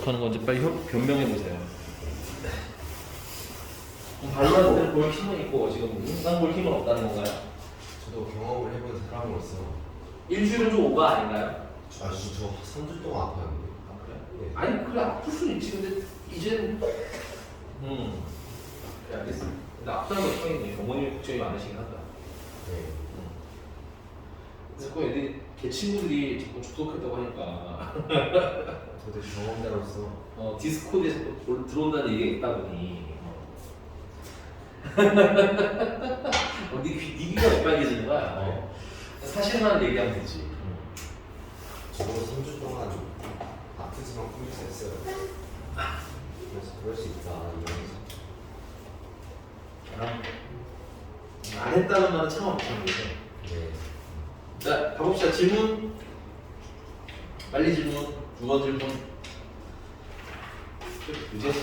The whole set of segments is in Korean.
하는 건지 빨리 변명해 보세요. 발로한테는 볼 힘은 있고 지금 인간 볼 힘은 없다는 건가요? 저도 경험을 해본 사람으로서 일주일은 좀 오버 아닌가요? 아주 저 3주 동안 아팠는데. 아 그래? 네. 아니 그래 아플 수는 있지 근데 이제는 그래 알겠습니다. 근데 아프다는 거 처음이네. 어머님이 걱정이 많으시긴 하다. 네. 그래서 그 애들이 걔 친구들이 자꾸 접속했다고 하니까 저도 경험자로서 디스코드에서 또 들어온다는 얘기가 있다 보니 네 귀가 왜 빨개지는 거야? 사실만 얘기하면 되지. 저도 3주 동안 아프지만 컴퓨터 했어요. 그래서 그럴 수 있다 이러면서. 안 했다는 말은 참 없었는데. 네. 자, 가봅시다. 질문. 빨리 질문. 두 번 질문. 유재 씨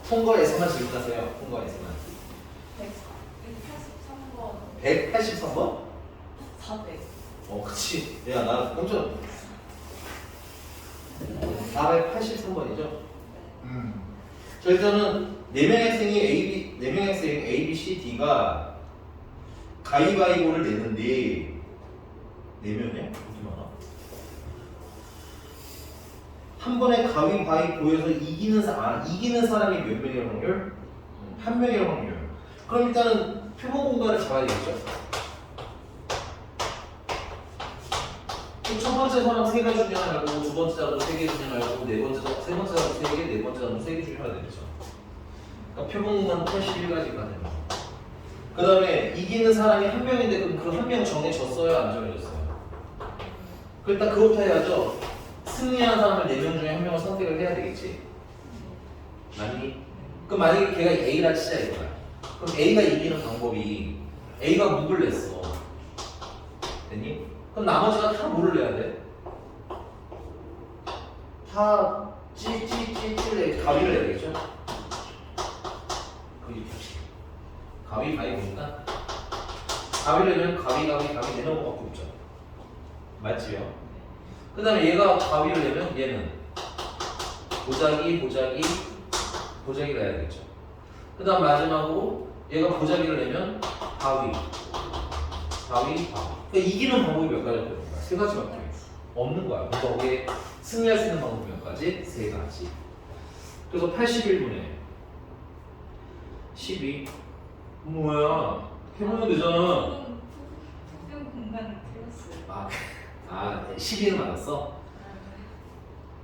통과에서만 질문하세요. 통과에서만. 183번 183번? 400 그치. 야, 나 깜짝 483번이죠? 자, 일단은 4명의 학생이 네 명의 학생 A, B, C, D가 가위바위보를 내는데 4명이야? 어디 많아? 한 번에 가위바위보에서 이기는 사람이 몇 명의 확률? 한 명의 확률. 그럼 일단은 표본 공간을 잡아야 되겠죠? 첫 번째 사람 3개 중에 하나고, 두 번째 사람 3개 중에 하나고, 세 번째 사람 3개, 네 번째 사람 3개 중에 하나 되겠죠. 그러니까 표본 공간 81가지가 되는 거. 그 다음에 이기는 사람이 한 명인데 그럼 그 한 명 정해졌어요? 안 정해졌어요? 일단 그것부터 해야죠. 승리한 사람을 4명 중에 한 명을 선택을 해야 되겠지. 맞니? 그럼 만약에 걔가 A라 치자 이거야. 그럼 A가 이기는 방법이 A가 묵을 냈어. 됐니? 그럼 나머지가 다 뭐를 내야 돼? 다 찌찌찌찌 가위를 내야 되겠죠? 가위 보니까 가위를 내면 가위 내는 것밖에 없죠. 맞지요? 그 다음에 얘가 가위를 내면 얘는 보자기를 해야 되겠죠. 그 다음 마지막으로 얘가 보자기를 내면 가위. 그러니까 이기는 방법이 몇 가지가 되는 거야? 3가지밖에 없는 거야. 그러니까 거기에 승리할 수 있는 방법이 몇 가지? 3가지. 그래서 81분에 12 뭐야? 해보면 되잖아. 특정 공간을 틀렸어요. 12는 맞았어?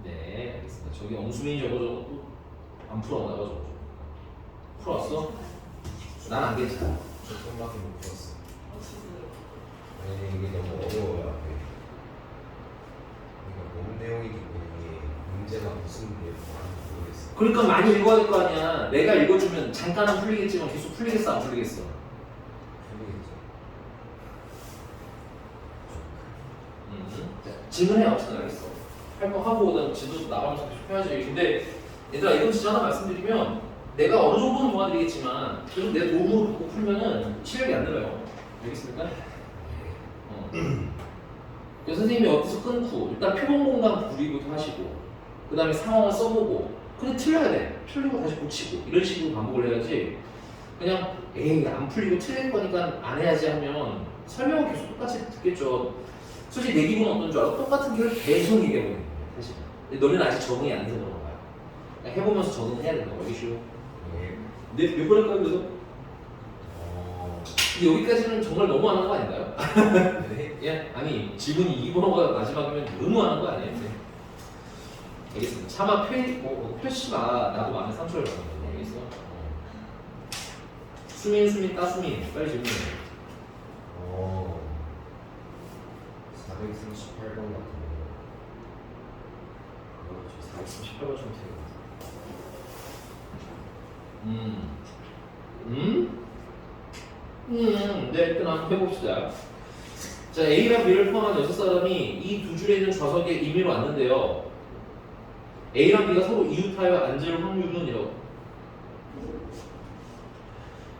네, 알겠습니다. 저기 엄수민이 저거 안 풀었나 봐, 저거. 풀었어? 난 안 괜찮아. 저 손밖에 못 풀었어요. 저도요. 아니 이게 너무 어려워요. 그러니까 뭔 내용이기 때문에 문제가 무슨 내용인지 모르겠어요. 그러니까 많이 읽어야 될 거 아니야. 내가 읽어주면 잠깐은 풀리겠지만 계속 풀리겠어, 안 풀리겠어? 풀리겠죠. 자, 질문해 없어, 알겠어. 할 거 하고 그다음 지도 나가면서 계속 해야지. 근데 얘들아 이건 진짜 하나 말씀드리면 내가 어느 정도는 도와드리겠지만 계속 내 도움을 받고 풀면은 실력이 안 늘어요. 알겠습니까? 그래서 선생님이 어디서 끊고 일단 표본 공간 구리부터 하시고 그 다음에 상황을 써보고 근데 틀려야 돼. 틀리고 다시 고치고 이런 식으로 반복을 해야지 그냥 에이 안 풀리고 틀릴 거니까 안 해야지 하면 설명은 계속 똑같이 듣겠죠. 솔직히 내 기분은 어떤 줄 알아? 똑같은 길을 계속 얘기해보는 거예요 사실. 근데 너는 아직 적응이 안 돼서 그런 거야. 그러니까 해보면서 적응을 해야 된다고 이슈. 네. 근데 몇 번 할까요 그래서? 근데 여기까지는 정말 너무하는 거 아닌가요? 네. 예? 아니 질문이 2번호가 마지막이면 너무하는 거 아니에요? 네. 알겠습니다. 차마 표시가 나도 마음에 상처를 받는 거 알겠어? 수민 따수민 빨리 질문해. 438번 같은 거. 438번 좀 되겠다. 네, 일단 한번 해봅시다. 자, A랑 B를 포함한 6사람이 이 두 줄에 있는 좌석에 임의로 앉는데요. A랑 B가 서로 이웃하여 앉을 확률은 이라고.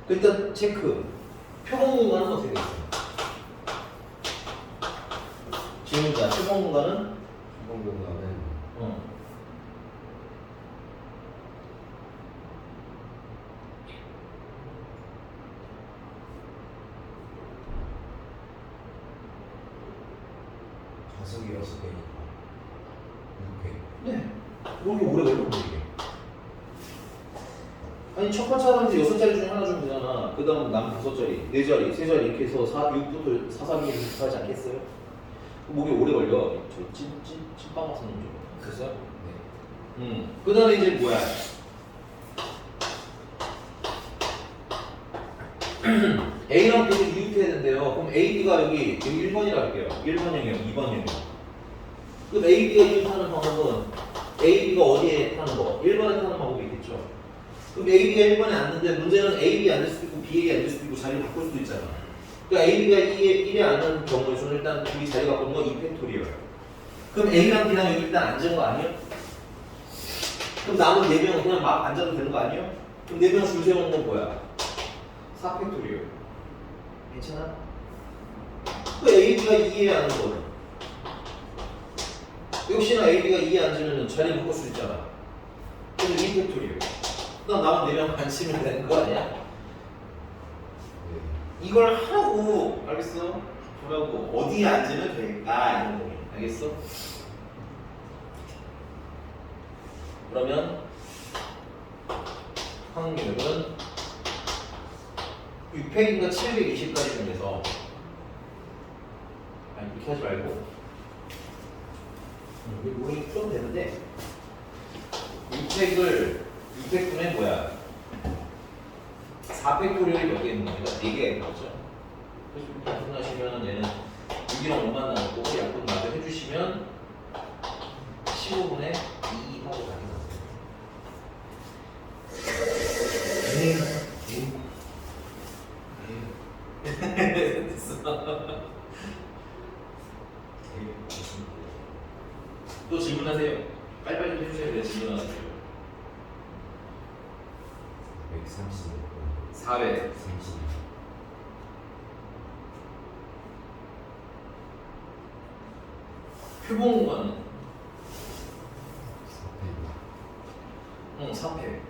일단 체크. 표본 공간은 어떻게 되겠어요? 질문자, 표본 공간은 표본 공간은 어. 가속이 6배니까 6배. 네. 이게 오래 걸려 이게. 아니 첫 번째 사람한테 6자리 중에 하나 주면 되잖아. 그 다음 남 5자리, 4자리, 3자리 이렇게 해서 6부터 4, 3, 2 이렇게 하지 않겠어요? 목이 오래 걸려. 저 찐빵 같은 놈 좀. 됐어요? 네. 그 다음에 이제 뭐야? A랑 B를 이웃해야 된대요. 그럼 A, B가 여기 1번이라 할게요. 1번형이요, 2번형이요. 그럼 A, B가 이웃하는 방법은 A, B가 어디에 타는 거? 1번에 타는 방법이 있겠죠. 그럼 A, B가 1번에 앉는데 문제는 A, B 앉을 수도 있고 B, A 앉을 수도 있고 자리를 바꿀 수도 있잖아. 그러니까 A, B가 1에 앉는 경우에서는 일단 우리 자리 바꾸는 거 2팩토리얼. 그럼 A랑 B랑 여기 일단 앉은 거 아니에요? 그럼 남은 4명은 그냥 막 앉아도 되는 거 아니에요? 그럼 4명 줄 세우는 건 뭐야? 4팩토리얼. 괜찮아? 그 A, B가 2에 앉는 거는 역시나 A, B가 2에 앉으면 자리 바꿀 수 있잖아. 그럼 2팩토리얼. 그다음 남은 4명 앉으면 되는 거 아니야? 네. 이걸 하고 알겠어? 보라고 어디에 앉으면 될까 이런 거 알겠어? 그러면 확률은 6팩인가 720까지 중에서 아니 이렇게 하지 말고 이게 모르게 풀어도 되는데 6팩분의 뭐야 4팩토리얼이 몇 개 있는 겁니다. 4개가 있는 거죠. 그래서 이렇게 분하시면 얘는 6이랑 5만 나올 거고 약분 마저 해주시면 15분의 2 하고 가게 됐어. 또 질문하세요. 빨리빨리 좀 해주세요. 네, 질문하세요. 136번. 400. 30. 표본 공간은 4팩. 응, 3패.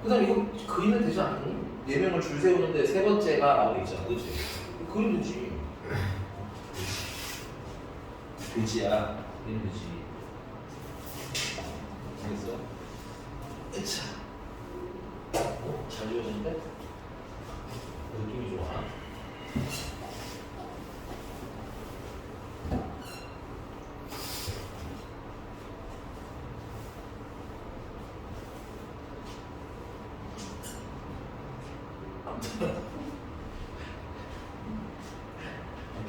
그 다음 이거 그리면 되지 않니? 4명을 줄 세우는데 세 번째가 라고 돼 있잖아. 그치? 그리면 되지. 되지야. 그리면 되지. 알겠어? 으차. 잘 지워졌는데? 느낌이 좋아.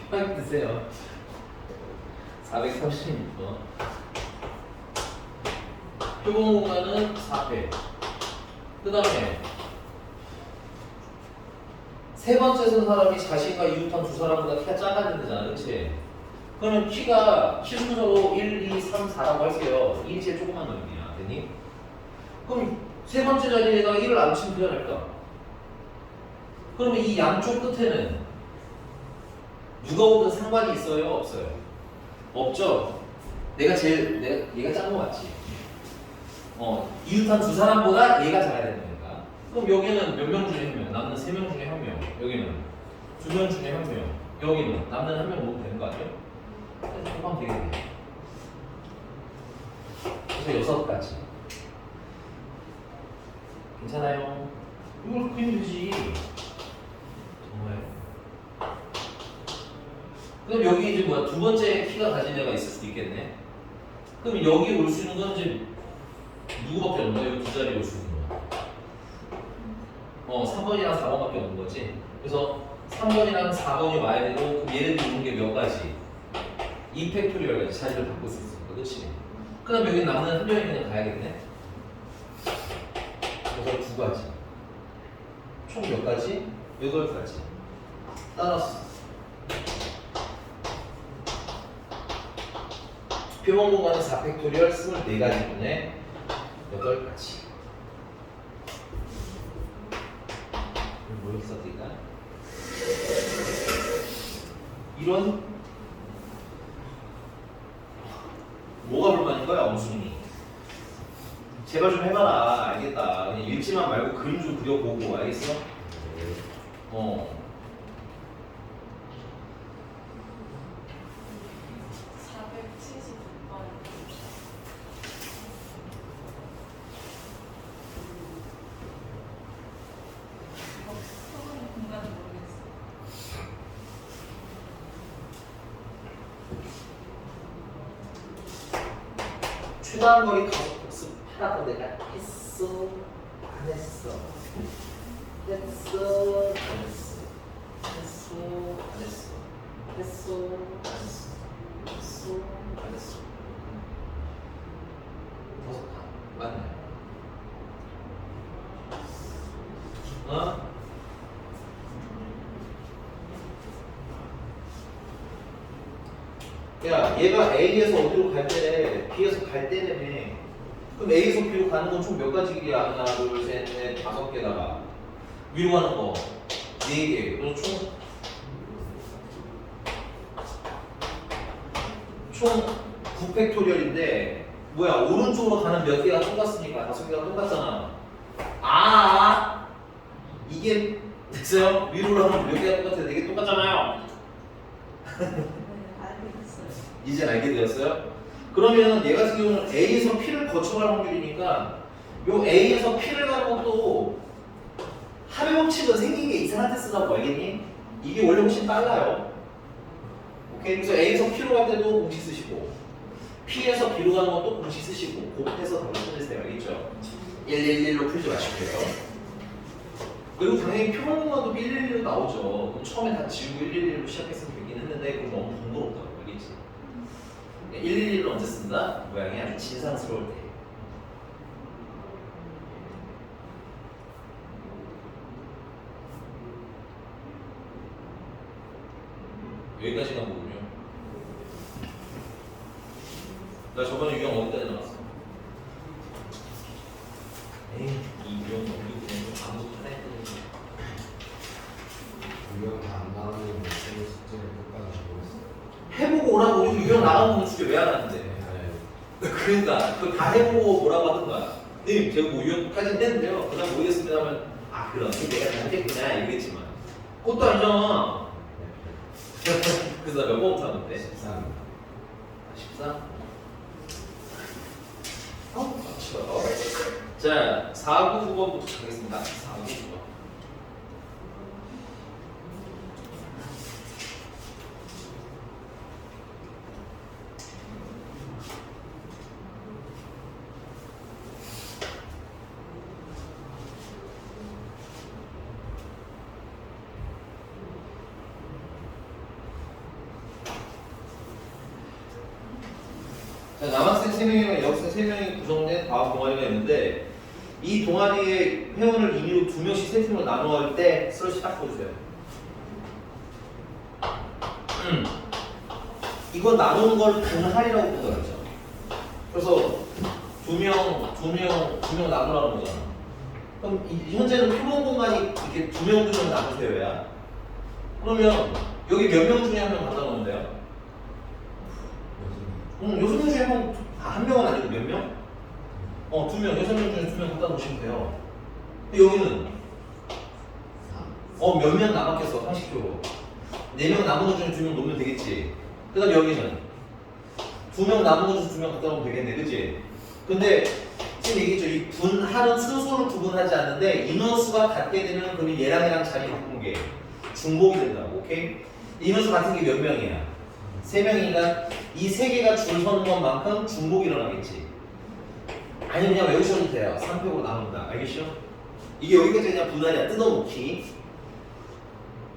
편하게 드세요. 436번. 표본 공간은 4배. 그 다음에 세 번째 쓴 사람이 자신과 이웃한 두 사람보다 키가 작아야 된다잖아. 그치? 그러면 키가 키 순서로 1, 2, 3, 4라고 할게요. 1이 제일 조그만 놈이야. 되니? 그럼 세 번째 자리에다가 1을 안 치면 되지 않을까? 그러면 이 양쪽 끝에는 누가 오든 상관이 있어요? 없어요? 없죠? 얘가 작은 거 맞지? 이웃한 두 사람보다 얘가 작아야 되는 거니까. 그럼 여기는 몇 명 중에 한 명, 남는 3명 중에 한 명, 여기는 2명 중에 한 명, 여기는 남는 한 명 모으면 되는 거 아니에요? 그래서 곱하면 되겠네. 그래서 6가지. 괜찮아요? 이걸 그리면 되지. 정말. 그럼 여기 이제 뭐야? 두 번째 키가 가진 애가 있을 수도 있겠네. 그럼 여기 올 수 있는 건 이제 누구밖에 없는 거야? 여기 두 자리에 올 수 있는 거야. 3번이랑 4번밖에 없는 거지. 그래서 3번이랑 4번이 와야 되고 그럼 얘네들 있는 게 몇 가지? 2팩토리얼까지 자리를 바꿀 수 있으니까. 그치? 그 다음 여기 남는 한 명이 그냥 가야겠네. 그래서 2가지. 총 몇 가지? 8가지. 따라서 표본 공간은 4팩토리얼 24가지 분의 8가지. 뭘 써드릴까? 이런 뭐가 불만인 거야, 엄순이? 제발 좀 해봐라. 알겠다. 그냥 읽지만 말고 그림 좀 그려보고. 알겠어? 어. 476번. 소금 공간을 모르겠어. 최다한 거리 가속 복습 하라고 내가 했어? 안 했어? 했어? 안 했어? 했어? 안 했어? 했어? 안 했어? 했어? 안 했어? 버섯 맞네. 어? 야, 얘가 A에서 어디로 갈 때래? B에서 갈 때라며. 그럼 A에서 B로 가는 건 총 몇 가지 길이야? 하나, 둘, 셋, 넷, 5개다가 위로 가는 거 4개. 그래서 총 9팩토리얼인데 뭐야? 오른쪽으로 가는 몇 개가 똑같으니까 5개가 똑같잖아. 이게 됐어요? 위로 가면 몇 개가 똑같아? 4개 똑같잖아요. 알겠어요. 이제 알게 되었어요? 그러면 얘 같은 경우는 A에서 P를 거쳐갈 확률이니까 요 A에서 P를 가는 것도 합의 법칙은 생긴 게 이상한 데 쓰라고 알겠니? 이게 원래 훨씬 빨라요. 오케이? 그래서 A에서 P로 갈 때도 공식 쓰시고 P에서 B로 가는 것도 공식 쓰시고 곱해서 답을 찾으세요. 알겠죠? 111로 풀지 마시고요. 그리고 당연히 표본공간도 111로 나오죠. 그럼 처음에 다 지우고 111로 시작했으면 되긴 했는데 그건 너무 번거롭다고. 알겠지? 111을 언제 쓴다? 모양이 아주 진상스러울 때. 여기까지가 뭐군요. 나 저번에 유형 어디까지 나왔어? 에이, 이 유형 너무 그냥 좀 아무것도 하나 했거든. 유형 다안 나오는 숙제를 끝까지 보고 해보고 오라고. 우리 유형 나가는 거 주제 왜 안 하는데? 그러니까 그거 다 해보고 뭐라고 하던가. 님 제가 뭐 유형까지 했는데요. 그다음 모르겠습니다 하면 그럼 내가 잘못했구나 이러겠지만 그것도 아니잖아. 그래서 몇 번부터 하는데? 13. 14? 맞죠. 자, 4, 9, 9번부터 가겠습니다. 4, 9, 9번. 자, 남학생 3명이랑 여학생 3명이 구성된 과학 동아리가 있는데 이 동아리의 회원을 임의로 2명씩 세 팀으로 나누어 때 슬러시 딱 보여주세요. 이건 나누는 걸 분할이라고 본다 그랬죠. 그래서 2명 나누라는 거잖아. 그럼 현재는 표본 공간이 이렇게 2명 나누세요야. 그러면 여기 몇 명 중에 한 명 갖다 놓으면 돼요? 6명 중에 한 명은 아니고 몇 명? 2명, 6명 중에 2명 갖다 놓으시면 돼요. 근데 여기는 몇 명 남았겠어, 상식적으로. 4명 남은 것 중에 2명 놓으면 되겠지. 그 다음 여기는 2명 남은 것 중에 2명 갖다 놓으면 되겠네, 그치? 근데 지금 얘기했죠. 이 분할은 순서를 구분하지 않는데 인원수가 같게 되면 그럼 얘랑 자리 바꾸는 게 중복이 된다고, 오케이? 인원수 같은 게 몇 명이야? 3명이니까 이 3개가 줄 서는 것만큼 중복이 일어나겠지. 아니 그냥 외우셔도 돼요. 3팩으로 나눈다. 알겠죠? 이게 여기까지 그냥 분할이야. 뜯어놓기.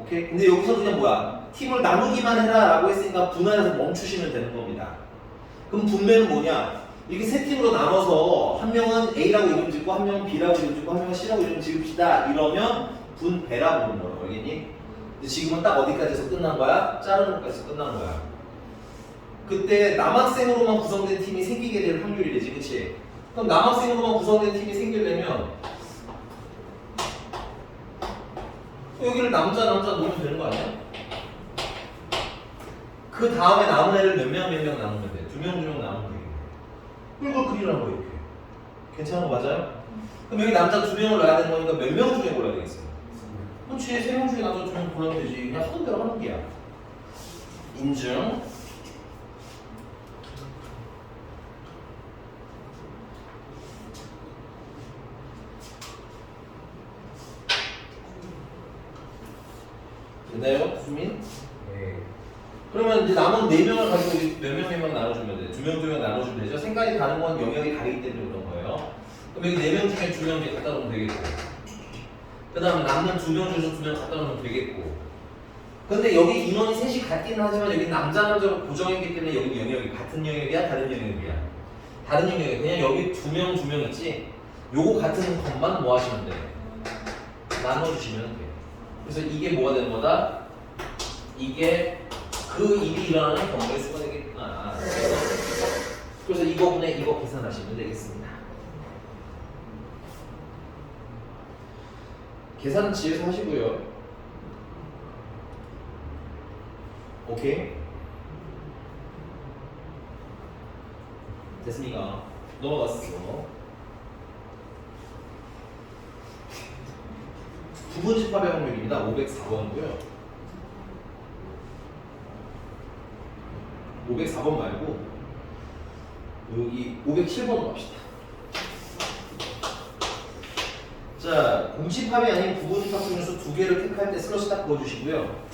오케이? 근데 여기서 그냥 뭐야? 팀을 나누기만 해라 라고 했으니까 분할해서 멈추시면 되는 겁니다. 그럼 분배는 뭐냐? 이렇게 세 팀으로 나눠서 한 명은 A라고 이름 짓고 한 명은 B라고 이름 짓고 한 명은 C라고 이름 지읍시다. 이러면 분배라고 부르는 거라고. 알겠니? 근데 지금은 딱 어디까지 해서 끝난 거야? 자르는 것까지 해서 끝난 거야. 그때 남학생으로만 구성된 팀이 생기게 될 확률이래지, 그치? 그럼 남학생으로만 구성된 팀이 생기려면 여기를 남자 놓으면 되는 거 아니야? 그 다음에 남은 애를 몇 명 나누면 돼? 2명 나누면 되겠네. 이걸 그리라는 거예요. 이렇게. 괜찮은 거 맞아요? 그럼 여기 남자 2명을 놔야 되는 거니까 몇 명 중에 골라야 되겠어요? 그렇지. 3명 중에 남자 2명 골라면 되지. 그냥 하던 대로 하는 게야. 인증. 됐나요? 수민? 네. 그러면 이제 남은 4명을 가지고 몇 명 나눠주면 돼? 2명 나눠주면 되죠? 색깔이 다른 건 영역이 다르기 때문에 그런 거예요. 그럼 여기 4명 중에 2명 이제 갖다 놓으면 되겠고, 그 다음에 남는 2명 중에서 2명 갖다 놓으면 되겠고. 근데 여기 인원이 셋이 같기는 하지만 여기 남자로 고정했기 때문에 여기 영역이 같은 영역이야? 다른 영역이야? 다른 영역이야. 그냥 여기 2명 있지? 요거 같은 것만 뭐 하시면 돼? 나눠주시면 돼. 그래서 이게 뭐가 되는 거다? 이게 그 일이 일어나는 경우의 수가 되겠구나. 그래서 이거분에 이거 계산하시면 되겠습니다. 계산은 집에서 하시고요. 오케이? 됐습니까? 넘어갔어. 부분집합의 확률입니다. 504번이고요. 504번 말고 여기 507번으로 갑시다. 자, 공집합이 아닌 부분집합 중에서 2개를 택할 때 슬러시 딱 그어주시고요.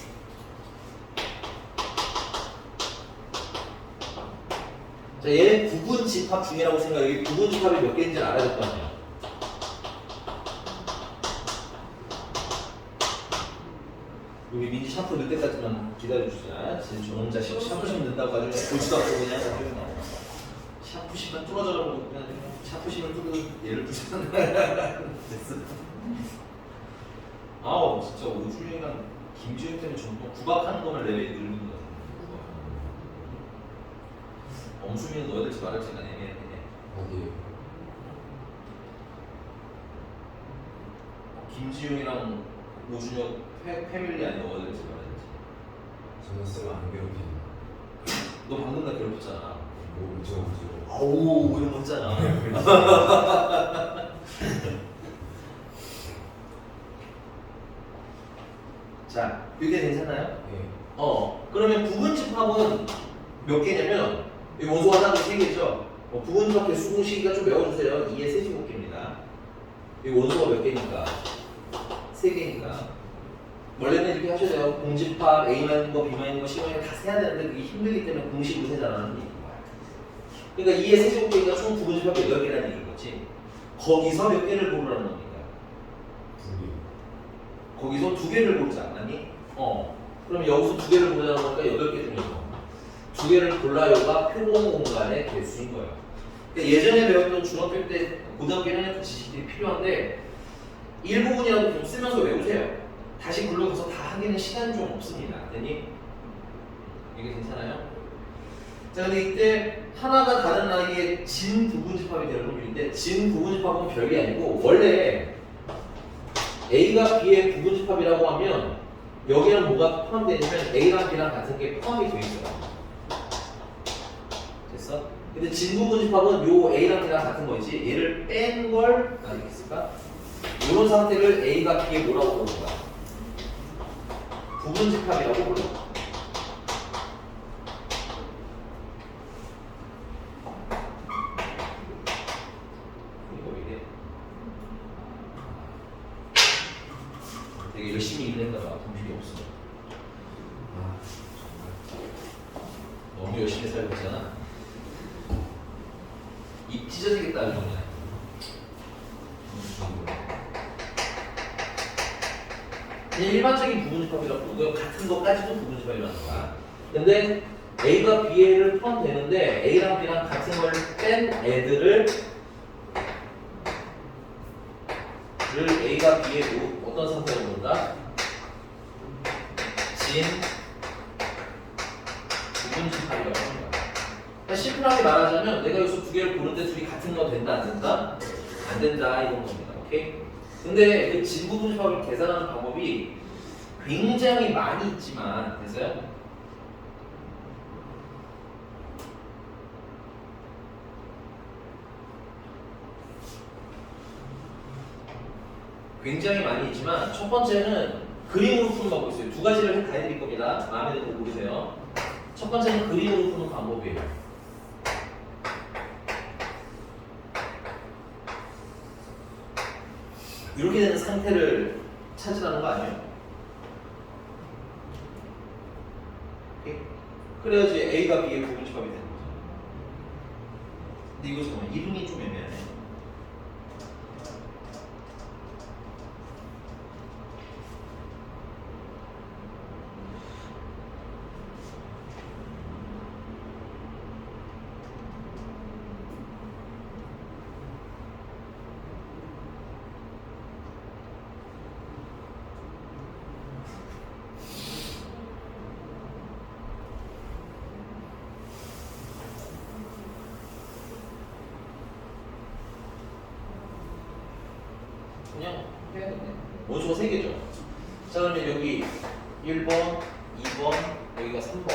자, 얘는 부분집합 중이라고 생각해요. 여기 부분집합이 몇 개인지 알아야 될 거 아니에요. 여기 민지 샤프 넣을 때까지만 기다려주자. 지금 저놈 자식 샤프심 넣는다고 아주 보지도 않고 그냥 샤프심만 뚫어져라고 그냥 샤프심을 뚫고 얘를 부셨네. 됐어. 아우 진짜 오준이랑 김지훈 때문에 전부 구박하는 거는 레벨이 늘는 거야. 엄수미는 넣어야 될지 말할지 난 애매해. 어디? 김지훈이랑 오준혁 패밀리 아니면 넣어야 될지 말아야 될지. 저는 쌤을 안 괴롭히는. 너 방금 나 괴롭혔잖아. 뭐 우죠. 아우 이런 거 했잖아. 자, 이게 괜찮나요? 네. 그러면 부분집합은 몇 개냐면 이 원소 하나도 3개죠. 부분집합 개수 공식이가 좀 외워주세요. 2의 세제곱기입니다. 이 원소가 몇 개니까? 3개니까. 원래는 이렇게 하셔야 돼요. 공집합 A만인 거, B만인 거, C만인 거 다 세야 되는데 그게 힘들기 때문에 공식으로 세자라는 얘기인 거야. 그러니까 2의 세제곱기가 총 부분집합 8개라는 얘기인 거지. 거기서 몇 개를 고르라는 겁니까? 2개. 거기서 2개를 고르자, 아니? 그럼 여기서 2개를 고르자는 거니까 8개 중에서 2개를 골라요가 표본 공간의 개수인 거예요. 그러니까 예전에 배웠던 중학교 때, 고등학교 1학년 때 지식들이 필요한데 일부분이라도 좀 쓰면서 외우세요. 다시 글로 가서 다 하기는 시간이 좀 없습니다. 되니? 이게 괜찮아요? 자, 근데 이때 하나가 다른 나이에 진 부분집합이 되는 확률인데 진 부분집합은 별게 아니고 원래 A가 B의 부분집합이라고 하면 여기랑 뭐가 포함되냐면 A랑 B랑 같은 게 포함이 되어 있어요. 됐어? 근데 진 부분집합은 요 A랑 B랑 같은 거지 얘를 뺀 걸 알겠습니까? 이런 상태를 A가 B에 뭐라고 부르는 거야? 부분집합이라고 불러. 이거 이게 되게 열심히 일했다가 정신이 없어. 아 너무 열심히 살고 있잖아. 입 찢어지겠다 아주 그냥. 그냥 일반적인 부분집합이라고 부르고요. 같은 것까지도 부분집합이라는 거야. 근데 A가 B를 포함되는데 A랑 B랑 같은 걸 뺀 애들을 A가 B의 어떤 상태로 본다? 진 부분집합이라고 합니다. 그러니까 심플하게 말하자면 내가 여기서 2개를 고르는데 둘이 같은 거 된다 안 된다? 안 된다 이런 겁니다. 오케이? 근데 그 진부분집합을 계산하는 방법이 굉장히 많이 있지만 됐어요? 굉장히 많이 있지만 첫 번째는 그림으로 푸는 방법이 있어요. 두 가지를 다 해드릴 겁니다. 마음에 드는 거 고르세요. 첫 번째는 그림으로 푸는 방법이에요. 이렇게 되는 상태를 찾으라는 거 아니에요? 오케이? 그래야지 A가 B의 부분집합이 되는 거죠. 근데 이거 잠깐만 이름이 좀 애매하네. 그냥 해야겠네. 원소가 3개죠. 자, 그러면 여기 1번, 2번, 여기가 3번.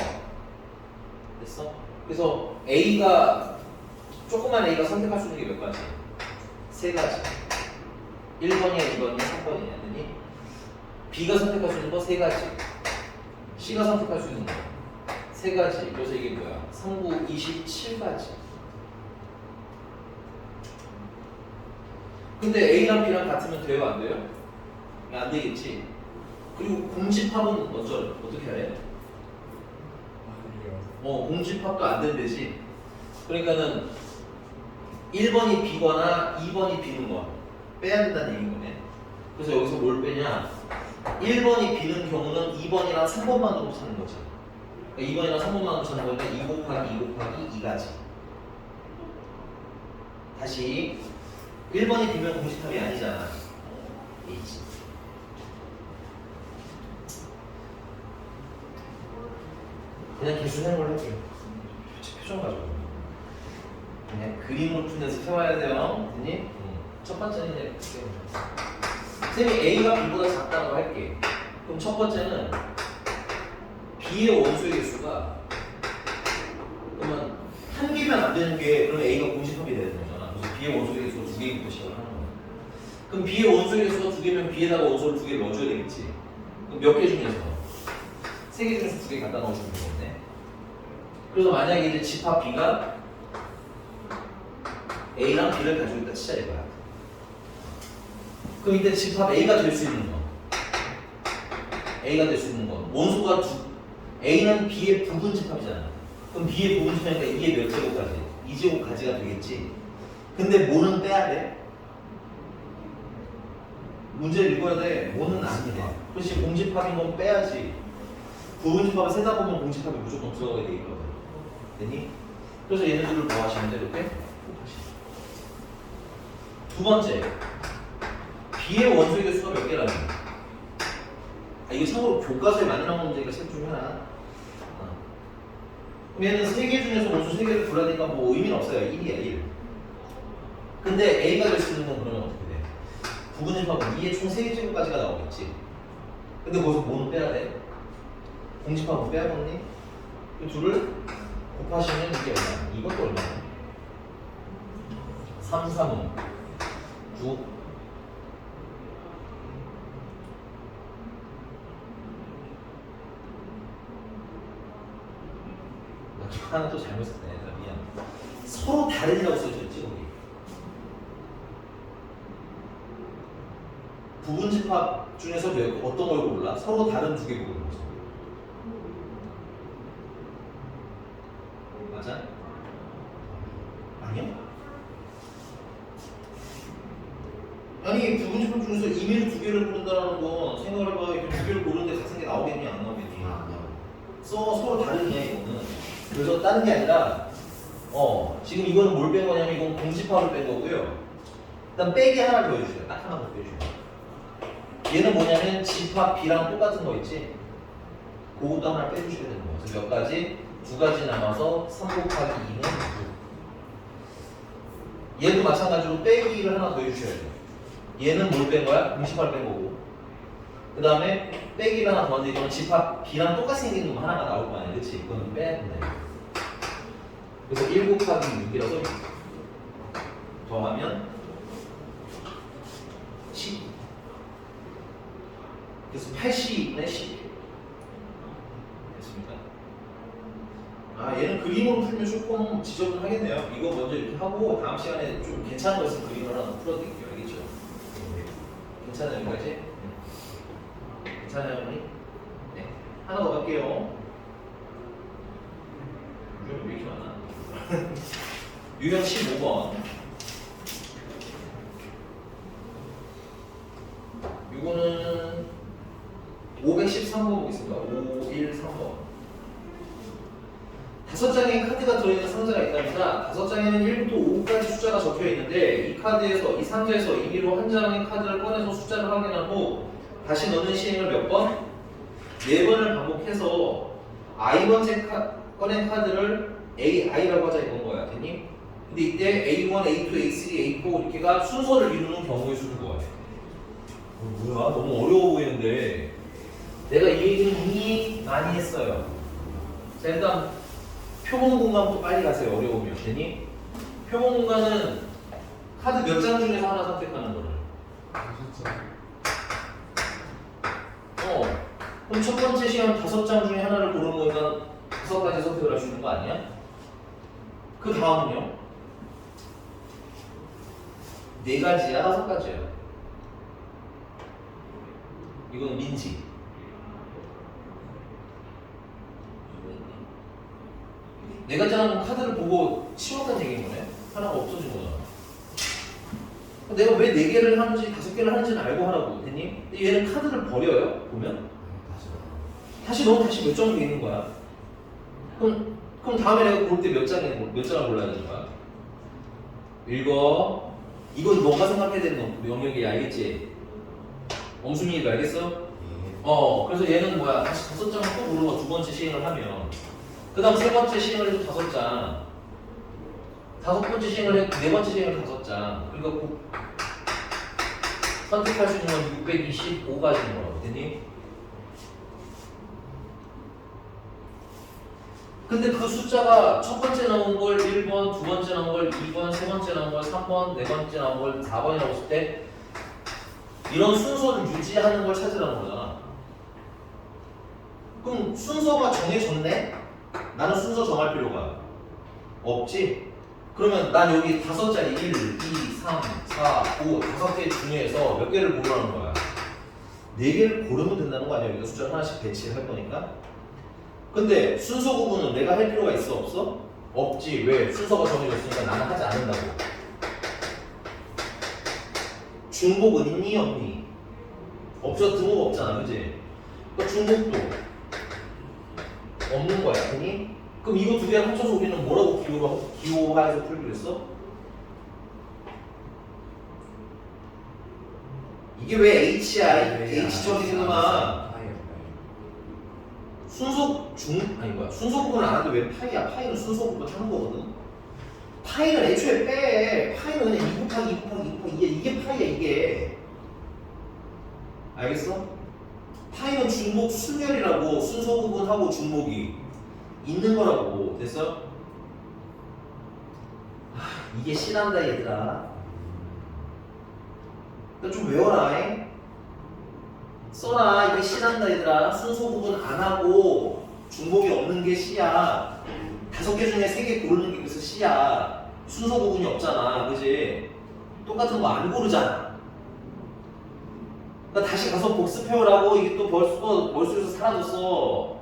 됐어? 그래서 A가, 조그만 A가 선택할 수 있는 게 몇 가지? 3가지. 1번이야, 2번이야, 3번이냐. 아니? B가 선택할 수 있는 거 3가지. C가 선택할 수 있는 거 3가지. 그래서 이게 뭐야? 3, 9, 27가지. 근데 A랑 B랑 같으면 돼요, 안 돼요? 안 되겠지. 그리고 공집합은 먼저 어떻게 해야 해? 공집합도 안 된대지. 그러니까는 1번이 B거나 2번이 B는 거 빼야 된다는 얘기인 거네. 그래서 여기서 뭘 빼냐? 1번이 B는 경우는 2번이랑 3번만으로 찾는 거지. 그러니까 2번이랑 3번만으로 찾는 건데 2 곱하기 2 곱하기 2가지. 다시 1번이 B면 공집합이 아니잖아. A지. 그냥 개수하는 걸 할게요. 표정 가지고. 그냥 그림으로 푸면서 세워야 돼요. 됐니? 첫 번째는 이제 쌤이 A가 B보다 작다고 할게. 그럼 첫 번째는 B의 원소의 개수가 그러면 한 개면 안 되는 게 그러면 A가 공집합이 되는 거잖아. 그래서 B의 원소의 개수가 2개부터 시작을 하는 거야. 그럼 B의 원소의 개수가 2개면 B에다가 원소를 2개를 넣어줘야 되겠지. 그럼 몇 개 중에서? 3개 중에서 2개 갖다 넣어주면 되겠네. 그래서 만약에 이제 집합 B가 A랑 B를 가지고 있다 치자 이거야. 그럼 이때 집합 A가 될 수 있는 거, A가 될 수 있는 건 원소가 A는 B의 부분 집합이잖아. 그럼 B의 부분 집합이니까 2의 몇 제곱까지? 2제곱까지가 되겠지. 근데 뭐는 빼야 돼? 문제를 읽어야 돼. 뭐는 안 돼. 그렇지. 공집합인 건 빼야지. 부분 집합을 세다 보면 공집합이 무조건 들어가게 돼 있거든. 됐니? 그래서 얘네들을 뭐 하시면 돼? 이렇게 곱하시죠. 두 번째, B의 원소의 개수가 몇 개라는 거야? 이거 참고로 교과서에 많이 나오는 문제가 셋 중에 하나. 그럼 얘는 3개 중에서 원소 3개를 구하니까 뭐 의미는 없어요. 1이야 1. 근데 A가 될 수 있는 건 그러면 어떻게 돼? 부분 집합은 2의 총 3개 제곱까지가 나오겠지. 근데 거기서 뭐는 빼야 돼? 공집합은 빼야겠니? 이 둘을 곱하시면 이게 얼마야? 이것도 얼마야? 3, 3은 9. 나 하나 또 잘못 썼네. 얘들아 미안. 서로 다르다고 써있었지 거기. 부분 집합 중에서 어떤 걸 골라? 서로 다른 2개 고르는 거죠. 맞아? 아니야? 아니 부분 집합 중에서 임의로 2개를 고른다는 건 생각을 해봐. 이렇게 2개를 고르는데 같은 게 나오겠니 안 나오겠니? 서로 다르냐 이거는. 그래서 다른 게 아니라 지금 이거는 뭘 뺀 거냐면 이건 공집합을 뺀 거고요. 일단 빼기 하나를 더 해주세요. 딱 하나 더 빼주세요. 얘는 뭐냐면 집합 B랑 똑같은 거 있지? 그것도 하나 빼주셔야 되는 거예요. 그래서 몇 가지? 2가지 남아서 3 곱하기 2는 9. 얘도 마찬가지로 빼기를 하나 더 해주셔야 돼요. 얘는 뭘 뺀 거야? 공집합을 뺀 거고. 그 다음에 빼기를 하나 더 하는데 이거는 집합 B랑 똑같이 생긴 놈 하나가 나올 거 아니야. 그치? 이거는 빼야 된다. 그래서 1 곱하기 6이라서 더하면 10. 그래서 82분의 10 됐습니까? 아 얘는 그림으로 풀면 조금 지저분하겠네요. 이거 먼저 이렇게 하고 다음 시간에 좀 괜찮은 거 있으면 그림을 하나 풀어드릴게요. 알겠죠? 괜찮아요 여기까지? 괜찮아요 어머니? 네 하나 더 갈게요. 요즘 왜 이렇게 많아? 유형 15번 이거는 513번 보겠습니다. 513번. 5장의 카드가 들어있는 상자가 있답니다. 5장에는 1부터 5까지 숫자가 적혀 있는데 이 카드에서 이 상자에서 임의로 한 장의 카드를 꺼내서 숫자를 확인한 후 다시 넣는 시행을 몇 번? 4번을 반복해서 i번째 꺼낸 카드를 AI라고 하자 이건 거야. 됐니? 근데 이때 A1, A2, A3, A4 이렇게가 순서를 이루는 경우의 수인 거야. 뭐야? 너무 어려워 보이는데 내가 이 얘기는 이미 많이 했어요. 자 일단 표본 공간부터 빨리 가세요. 어려우면 되니? 표본 공간은 카드 몇 장 중에서 하나 선택하는 거를. 그럼 첫 번째 시간 5장 중에 하나를 고르는 거니까 5가지 선택을 할 수 있는 거 아니야? 그 다음은요? 4가지야, 5가지야. 이건 민지. 내가 짜는 카드를 보고 치웠다는 얘기인 거네. 하나가 없어진 거잖아. 내가 왜 4개를 하는지 5개를 하는지는 알고 하라고 됐니? 근데 얘는 카드를 버려요. 보면 다시 넣으면 다시 몇 장이 있는 거야. 그럼 다음에 내가 고를 때 몇 장을 골라야 되는 거야? 읽어. 이건 너가 생각해야 되는 영역이야. 알겠지? 엉순이도 알겠어? 그래서 얘는 뭐야? 다시 5장을 또 고르는 거 2번째 시행을 하면 그 다음 3번째 시행을 해도 5장 5번째 시행을 해도 4번째 시행을 5장 그러니까 선택할 수 있는 건 625가지인 거라고 됐니? 근데 그 숫자가 첫 번째 나온 걸 1번, 두 번째 나온 걸 2번, 세 번째 나온 걸 3번, 네 번째 나온 걸 4번이라고 했을 때 이런 순서를 유지하는 걸 찾으라는 거잖아. 그럼 순서가 정해졌네? 나는 순서 정할 필요가 없지? 그러면 난 여기 5자리 1, 2, 3, 4, 5, 5개 중에서 몇 개를 고르라는 거야. 4개를 고르면 된다는 거 아니야? 여기다 숫자를 하나씩 배치할 거니까. 근데 순서 구분은 내가 할 필요가 있어? 없어? 없지. 왜? 순서가 정해졌으니까 나는 하지 않는다고. 중복은 있니? 없니? 없어. 등호가 없잖아. 그치? 그러니까 중복도 없는 거야. 그니? 그럼 이거 2개를 합쳐서 우리는 뭐라고 기호화해서 풀기로 했어? 이게 왜 H야? H처리구만. 순서 구분을 안 하는데 왜 파이야? 파이는 순서 구분 하는 거거든. 파이는 애초에 빼. 파이는 그냥 2 곱하기 2 곱하기 2 곱하기 이게 파이야 이게. 알겠어? 파이는 중복 순열이라고 순서 구분하고 중복이 있는 거라고. 됐어? 이게 실한다 얘들아. 너 좀 외워라. 써라. 이게 실한다 얘들아. 순서 구분 안 하고 중복이 없는 게 C야. 5개 중에 3개 고르는 게 그래서 C야. 순서 구분이 없잖아. 그지? 똑같은 거 안 고르잖아. 그러니까 다시 가서 복습해오라고. 이게 또 머릿속에서 사라졌어.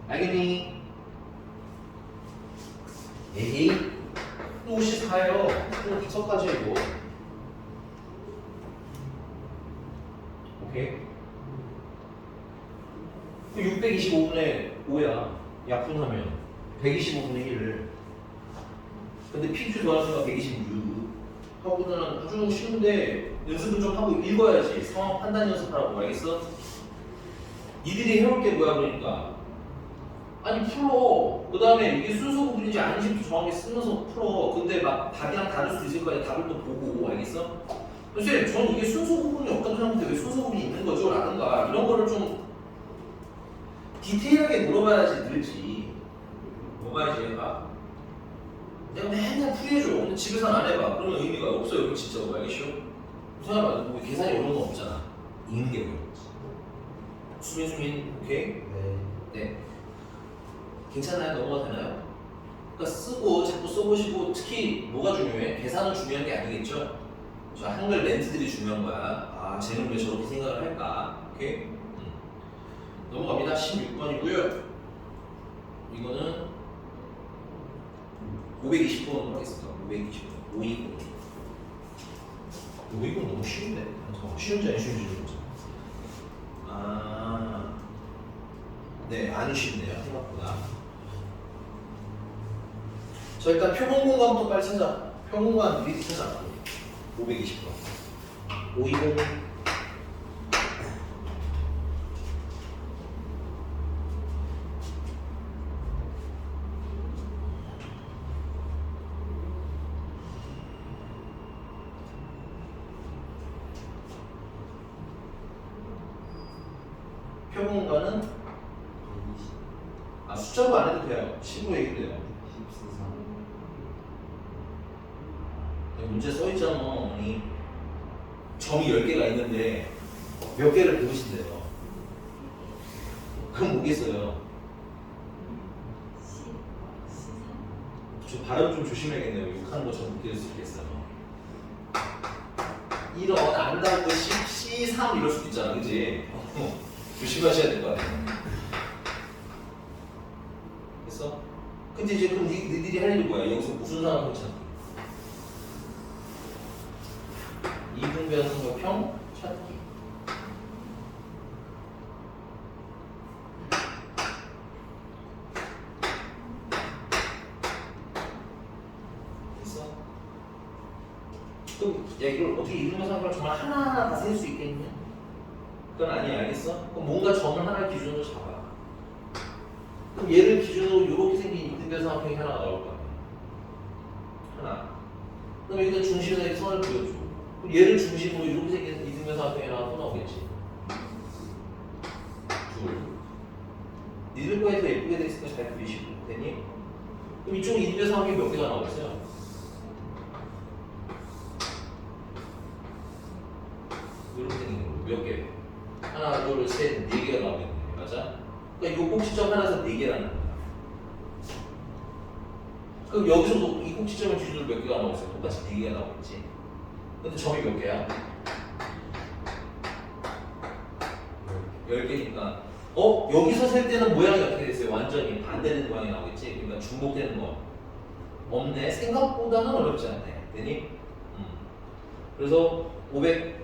알겠니? 에이? 또 54예요. 또 5가지야 이거. 오케이? 625분의 5야. 약분하면 125분의 1을. 근데 PQ 더하니까 126 하고는 아주 쉬운데 연습은 좀 하고 읽어야지. 상황 판단 연습하라고. 알겠어? 니들이 해올 게 뭐야 그러니까 아니 풀어. 그 다음에 이게 순서 구분인지 아닌지도 정확히 쓰면서 풀어. 근데 막 답이랑 다를 수 있을 거야. 답을 또 보고. 알겠어? 선생님 저는 이게 순서 구분이 없다고 생각하는데 왜 순서 구분이 있는 거죠? 라든가 이런 거를 좀 디테일하게 물어봐야지 늘지. 물어봐야지 얘가. 내가 맨날 풀이해줘. 근데 집에서는 안 해봐. 그러면 의미가 없어요. 이거 진짜 알겠죠? 생각해봐. 뭐 계산이 어려운 건 없잖아. 읽는 게 어려운 거지. 수민 오케이? 네. 네. 괜찮아요? 넘어가 되나요? 그러니까 쓰고 자꾸 써보시고 특히 뭐가 중요해? 계산은 중요한 게 아니겠죠? 자, 한글 멘트들이 중요한 거야. 아, 쟤는 왜 저렇게 생각을 할까? 오케이? 넘어갑니다. 16번이고요. 이거는 520번 하겠습니다. 520번. 520. 520 너무 쉬운데? 쉬운지 안 쉬운지 모르겠죠. 아, 네, 안 쉽네요. 생각보다. 자, 일단 표본공간부터 빨리 찾아. 표본공간 미리 찾아. 520번. 520. 표본공간은 숫자로 안 해도 돼요. 10으로 얘기도 돼요. 14. 문제 써있잖아. 어머니. 점이 10개가 있는데 몇 개를 고르신대요. 그럼 뭐겠어요? 저 발음 좀 조심해야겠네요. 욕하는 것처럼 느낄 수 있겠어요. 이런 안다고 C3 이럴 수도 있잖아. 그치? 조심하셔야 될 것 같아요. 됐어? 근데 이제 그럼 니들이 할 일이 뭐야? 여기서 무슨 상황을 찾기? 이분변성의 찾기. 됐어? 그럼 야 이걸 어떻게 이분변성을 정말 하나하나 다 셀 수 있겠냐? 그건 아니야. 알겠어? 그럼 뭔가 점을 하나 기준으로 잡아. 그럼 얘를 기준으로 이렇게 생긴 이등변삼각형이 하나 나올 거 아니야. 하나. 그럼 여기다 중심에다 이렇게 선을 그려줘. 그럼 얘를 중심으로 이렇게 생긴 이등변삼각형이 하나 또 나오겠지. 둘. 니들 거에 더 예쁘게 돼 있으니까 잘 그리시고 되니? 그럼 이쪽 이등변삼각형이 몇 개가 나오겠어요? 이렇게 생긴 거 몇 개? 하나, 둘, 셋, 네 개가 나오겠네. 맞아? 그러니까 이 꼭지점 하나에서 네 개라는 거야. 그럼 여기서도 이 꼭지점의 기준으로 몇 개가 나오겠어요? 똑같이 네 개가 나오겠지. 근데 점이 몇 개야? 10개니까. 여기서 셀 때는 모양이 어떻게 됐어요? 완전히 반대되는 모양이 나오겠지. 그러니까 중복되는 거. 없네. 생각보다는 어렵지 않네. 되니? 그래서 520번의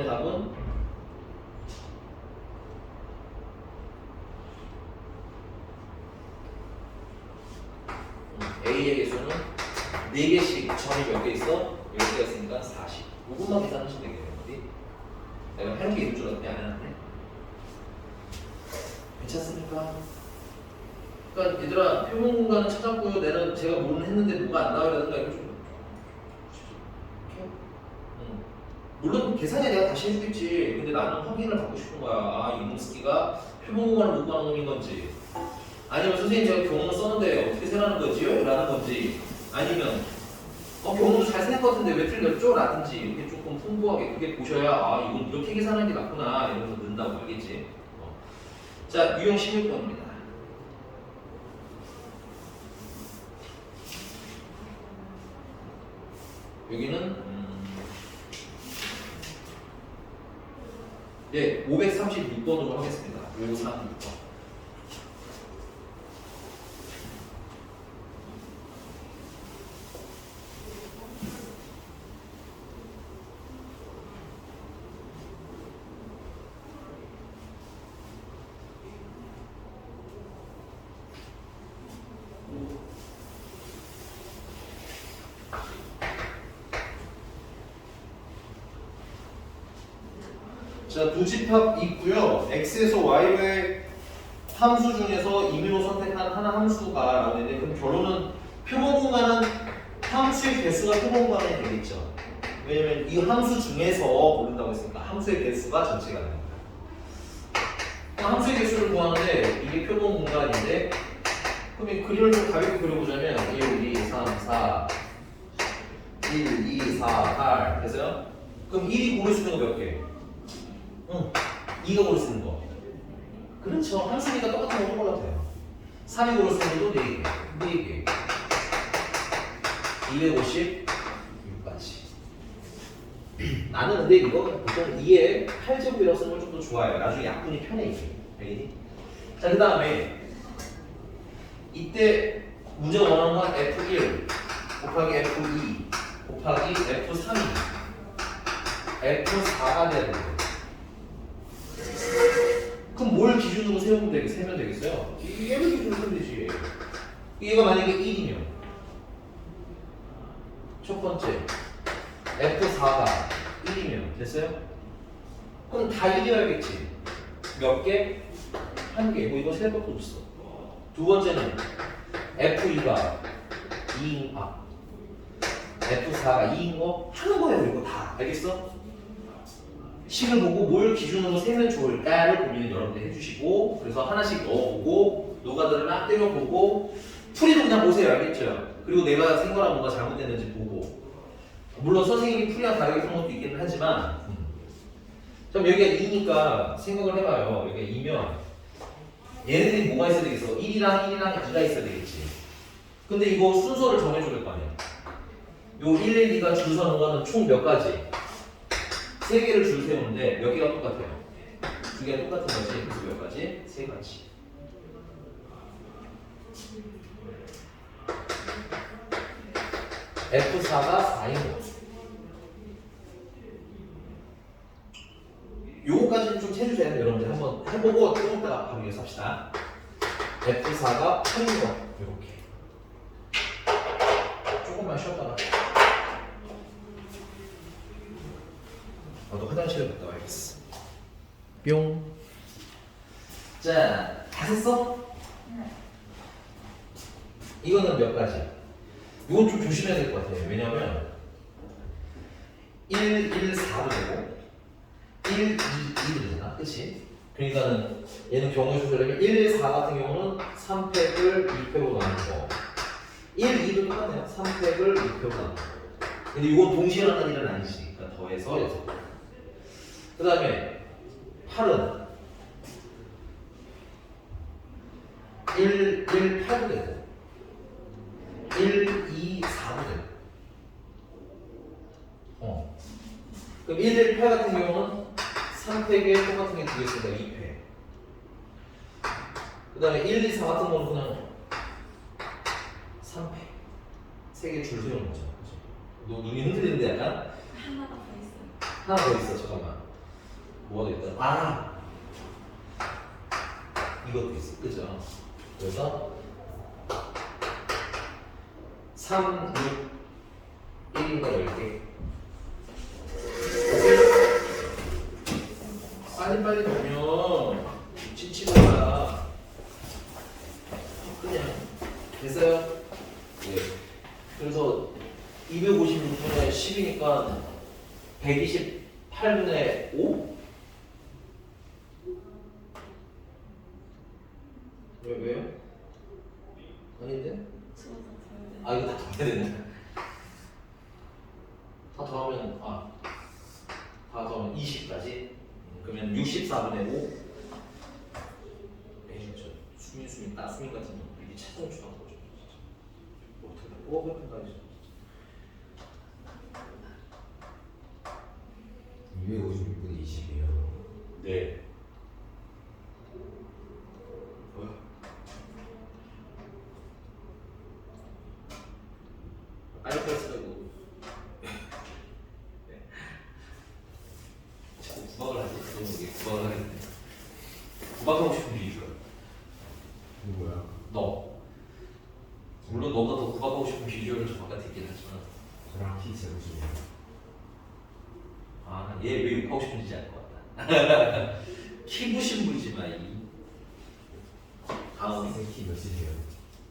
답은 A의 개수는 4개씩 점이 몇 개 있어? 10개가 있으니까 40. 5분만 계산하시면 되겠네요. 어디? 내가 해놓은 게 있는 줄 알았는데 안 해놨네. 괜찮습니까? 그러니까 얘들아 표본 공간은 찾았고요. 내가 제가 뭐는 했는데 뭐가 안 나와라든가 이거 좀 물론 계산에 내가 다시 해주겠지. 근데 나는 확인을 받고 싶은 거야. 아, 이놈스키가 표본 공간을 못 구하는 놈인 건지, 아니면 선생님 제가 경험을 썼는데 어떻게 생각하는 거지요? 라는 건지, 아니면 경험도 잘 생긴 것 같은데 왜 틀렸죠? 라든지 이렇게 조금 풍부하게 그게 보셔야 아, 이건 이렇게 계산하는 게 낫구나 이러면서 는다고 알겠지. 자, 유형 16번입니다. 여기는 네, 536번으로 하겠습니다. 536번. 자, 두 집합 있고요. x에서 y의 함수 중에서 임의로 선택한 하나 함수가 나오는데, 그럼 결론은 표본 공간은 함수의 개수가 표본 공간이 되겠죠. 왜냐면 이 함수 중에서 고른다고 했으니까 함수의 개수가 전체가 됩니다. 함수의 개수를 구하는데 이게 표본 공간인데, 그럼 이 그림을 좀 가볍게 그려보자면 1, 2, 3, 4 1, 2, 4, 8 됐어요? 그럼 1이 고를 수 있는 거 몇 개? 2가 고를 쓰는 거. 그렇죠. 함수니까 똑같은 거 골라도 돼요. 3이 고를 쓰는 것도 4개. 4개. 256까지. 나는 근데 이거 보통 2에 8제곱이라고 쓰는 걸 좀 더 좋아해요. 나중에 약분이 편해 이게. 알겠니? 자, 그 다음에 이때 문제가 원하는 건 F1 곱하기 F2 곱하기 F3이 F4가 돼야 돼요. 그럼 뭘 기준으로 세면 되겠어요? 얘를 기준으로 세면 되지. 얘가 만약에 1이면 첫 번째 F4가 1이면 됐어요? 그럼 다 1이어야겠지. 몇 개? 한 개. 뭐 이거 셀 것도 없어. 두 번째는 F2가 2인 F4가 2인 거 하는 거예요. 이거 다. 알겠어? 식을 보고 뭘 기준으로 세면 좋을까를 고민을 여러분들 해주시고 그래서 하나씩 넣어보고 노가다를 때려보고 풀이도 그냥 보세요. 알겠죠? 그리고 내가 쓴 거랑 뭔가 잘못됐는지 보고 물론 선생님이 풀이랑 다르게 푼 것도 있기는 하지만 그럼 여기가 2니까 생각을 해봐요. 여기가 2면 얘네들이 뭐가 있어야 되겠어? 1이랑 2가 있어야 되겠지. 근데 이거 순서를 정해줘야 될 거 아니야. 요 1, 1, 2가 줄 서는 거는 총 몇 가지? 3개를 줄 세우는데 몇 개가 똑같아요? 2개가 똑같은 거지. 그래서 몇 가지? 3가지. F4가 4인 거. 요거까지는 좀 해주세요. 여러분들 한번 해보고 좀 이따가 바로 이어서 합시다. F4가 8인 거. 요렇게. 조금만 쉬었다가. 나도 화장실에 갔다 와야겠어. 뿅. 자, 다 했어? 이거는 몇 가지? 이건 좀 조심해야 될 것 같아요. 왜냐면 1, 1, 4도 되고 1, 2, 2도 되잖아. 그치? 그러니까는 얘는 경우의 수를 1, 1, 4 같은 경우는 3팩을 2팩으로 나눈 거 1, 2도 똑같네요. 3팩을 2팩으로 나눈 거 근데 이건 동시에 하는 일은 아니지. 그러니까 더해서 6팩 그 다음에 8은 1, 1, 8도 되고 1, 2, 4도 되고 그럼 1, 1, 8 같은 경우는 3팩에 똑같은 게 두 개 있으니까 2팩 그 다음에 1, 2, 4 같은 거는 그냥 3팩 3개 줄 세우는 거죠. 너 눈이 흔들리는데 약간? 하나가 더 있어요. 하나 더 있어. 잠깐만 뭐가 더 있다? 아! 이것도 있어. 그죠? 그래서 3, 6, 1인가 10개 빨리빨리 보면 지치다가 그냥 됐어요? 네. 그래서 256분의 10이니까 128분의 5? 왜요? 아닌데? 아 이거 다 더해야 되네. 다 더하면 다 더하면 20까지. 그러면 64분의 5. 에이 저 수민 따수민 같은 거 이게 차선을 주는 거죠. 어떻게 그렇게까지? 256분의 20이에요. 네. 뭐야? 빨리빨리 쓰라고. 네. 자꾸 구박을 하지. 너무 이게 구박을 하겠네. 구박하고 싶은 이유가 누구야? 너. 물론 너가 더 구박하고 싶은 비주얼은 저 바깥에 있긴 하지만 저랑 키 제로시네요. 얘 왜 욕하고 싶은지 알 것 같다. 키부신 분이지만 이 다음 키 몇이세요?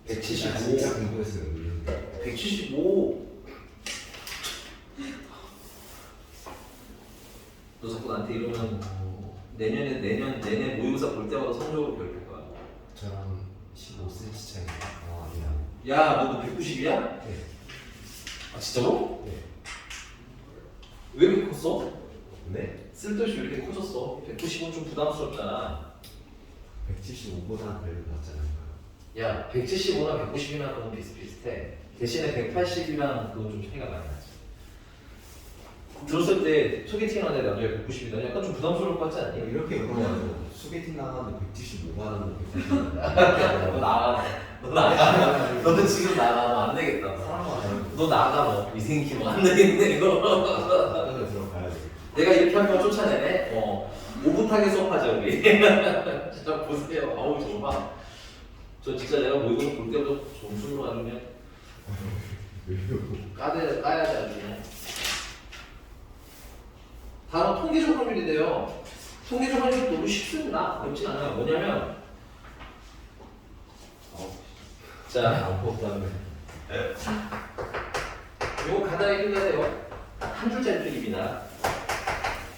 175 진짜 궁금했어요. 175 너 자꾸 나한테 이러면 내내 모의고사 볼 때마다 성적으로 별일 거야. 저랑 15cm 차이. 아니야. 야, 너 190이야? 네. 아 진짜로? 네. 왜 이렇게 컸어? 네? 쓸데없이 왜 이렇게 커졌어? 190은 좀 부담스럽잖아. 175보다 별로 낫잖아요. 야, 175나 190이나 그건 비슷비슷해. 대신에 180이랑 그건 좀 차이가 많이 나지. 들었을 때 소개팅 하는 남자가 190이다. 약간 좀 부담스러울 것 같지 않니? 이렇게 물어봐도 소개팅 나가는데 175만 원, 180만 원. 너 나가. 너 나가. 너는 지금 나가. 너 안 되겠다. 너 나가. 너 이생기 뭐안 되겠네 이거. 들어가야 돼. 내가 이렇게 하면 쫓아내네. 5분 타기 수업하자 우리. 진짜 보세요. 아우 정말. 저 진짜 내가 모의고사 볼 때부터 점수로 아주 그냥 까야지 아주 그냥. 다음 통계적 확률인데요. 통계적 확률은 너무 쉽습니다. 어렵진 않아요. 뭐냐면 자, 이거 간단히 끝내세요. 한 줄짜리 풀이입니다.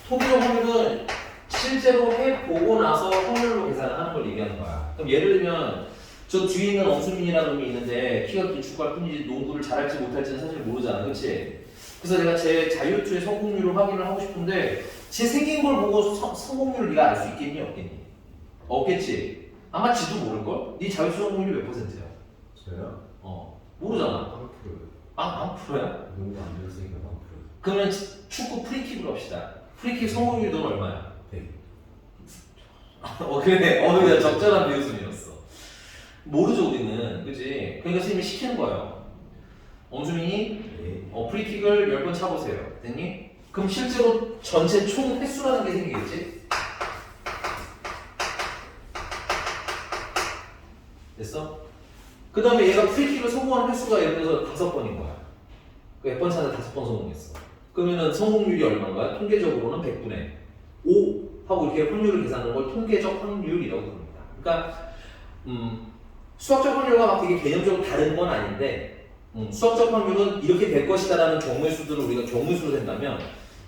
통계적 확률은 실제로 해보고 나서 확률로 계산하는 걸 얘기하는 거야. 그럼 예를 들면 저 뒤에 있는 엄수민이라는 놈이 있는데 키가 길쭉할 뿐이지 농구를 잘할지 못할지는 사실 모르잖아. 그치? 그래서 내가 제 자유투의 성공률을 확인을 하고 싶은데 제 생긴 걸 보고 성공률을 네가 알 수 있겠니? 없겠니? 없겠지? 아마 지도 모를걸? 네 자유투 성공률이 몇 %야? 저요? 모르잖아. 3%요. 아, 0%야? 농구 안 배웠으니까 3%. 그러면 축구 프리킥으로 합시다. 프리킥 성공률이 넌 얼마야? 100. 그래. 야, 적절한 비웃음이었어. 모르죠, 우리는. 그치? 그러니까 선생님이 시키는 거예요. 엄수민이 예. 프리킥을 10번 차보세요. 됐니? 그럼 실제로 전체 총 횟수라는 게 생기겠지? 됐어? 그 다음에 얘가 프리킥을 성공하는 횟수가 예를 들어서 5번인 거야. 그 100번 차는데 5번 성공했어. 그러면은 성공률이 얼마인 거야? 통계적으로는 100분의 5 하고 이렇게 확률을 계산하는 걸 통계적 확률이라고 부릅니다. 그러니까 수학적 확률과 막 되게 개념적으로 다른 건 아닌데 수학적 확률은 이렇게 될 것이다라는 경우의 수들을 우리가 경우의 수로 된다면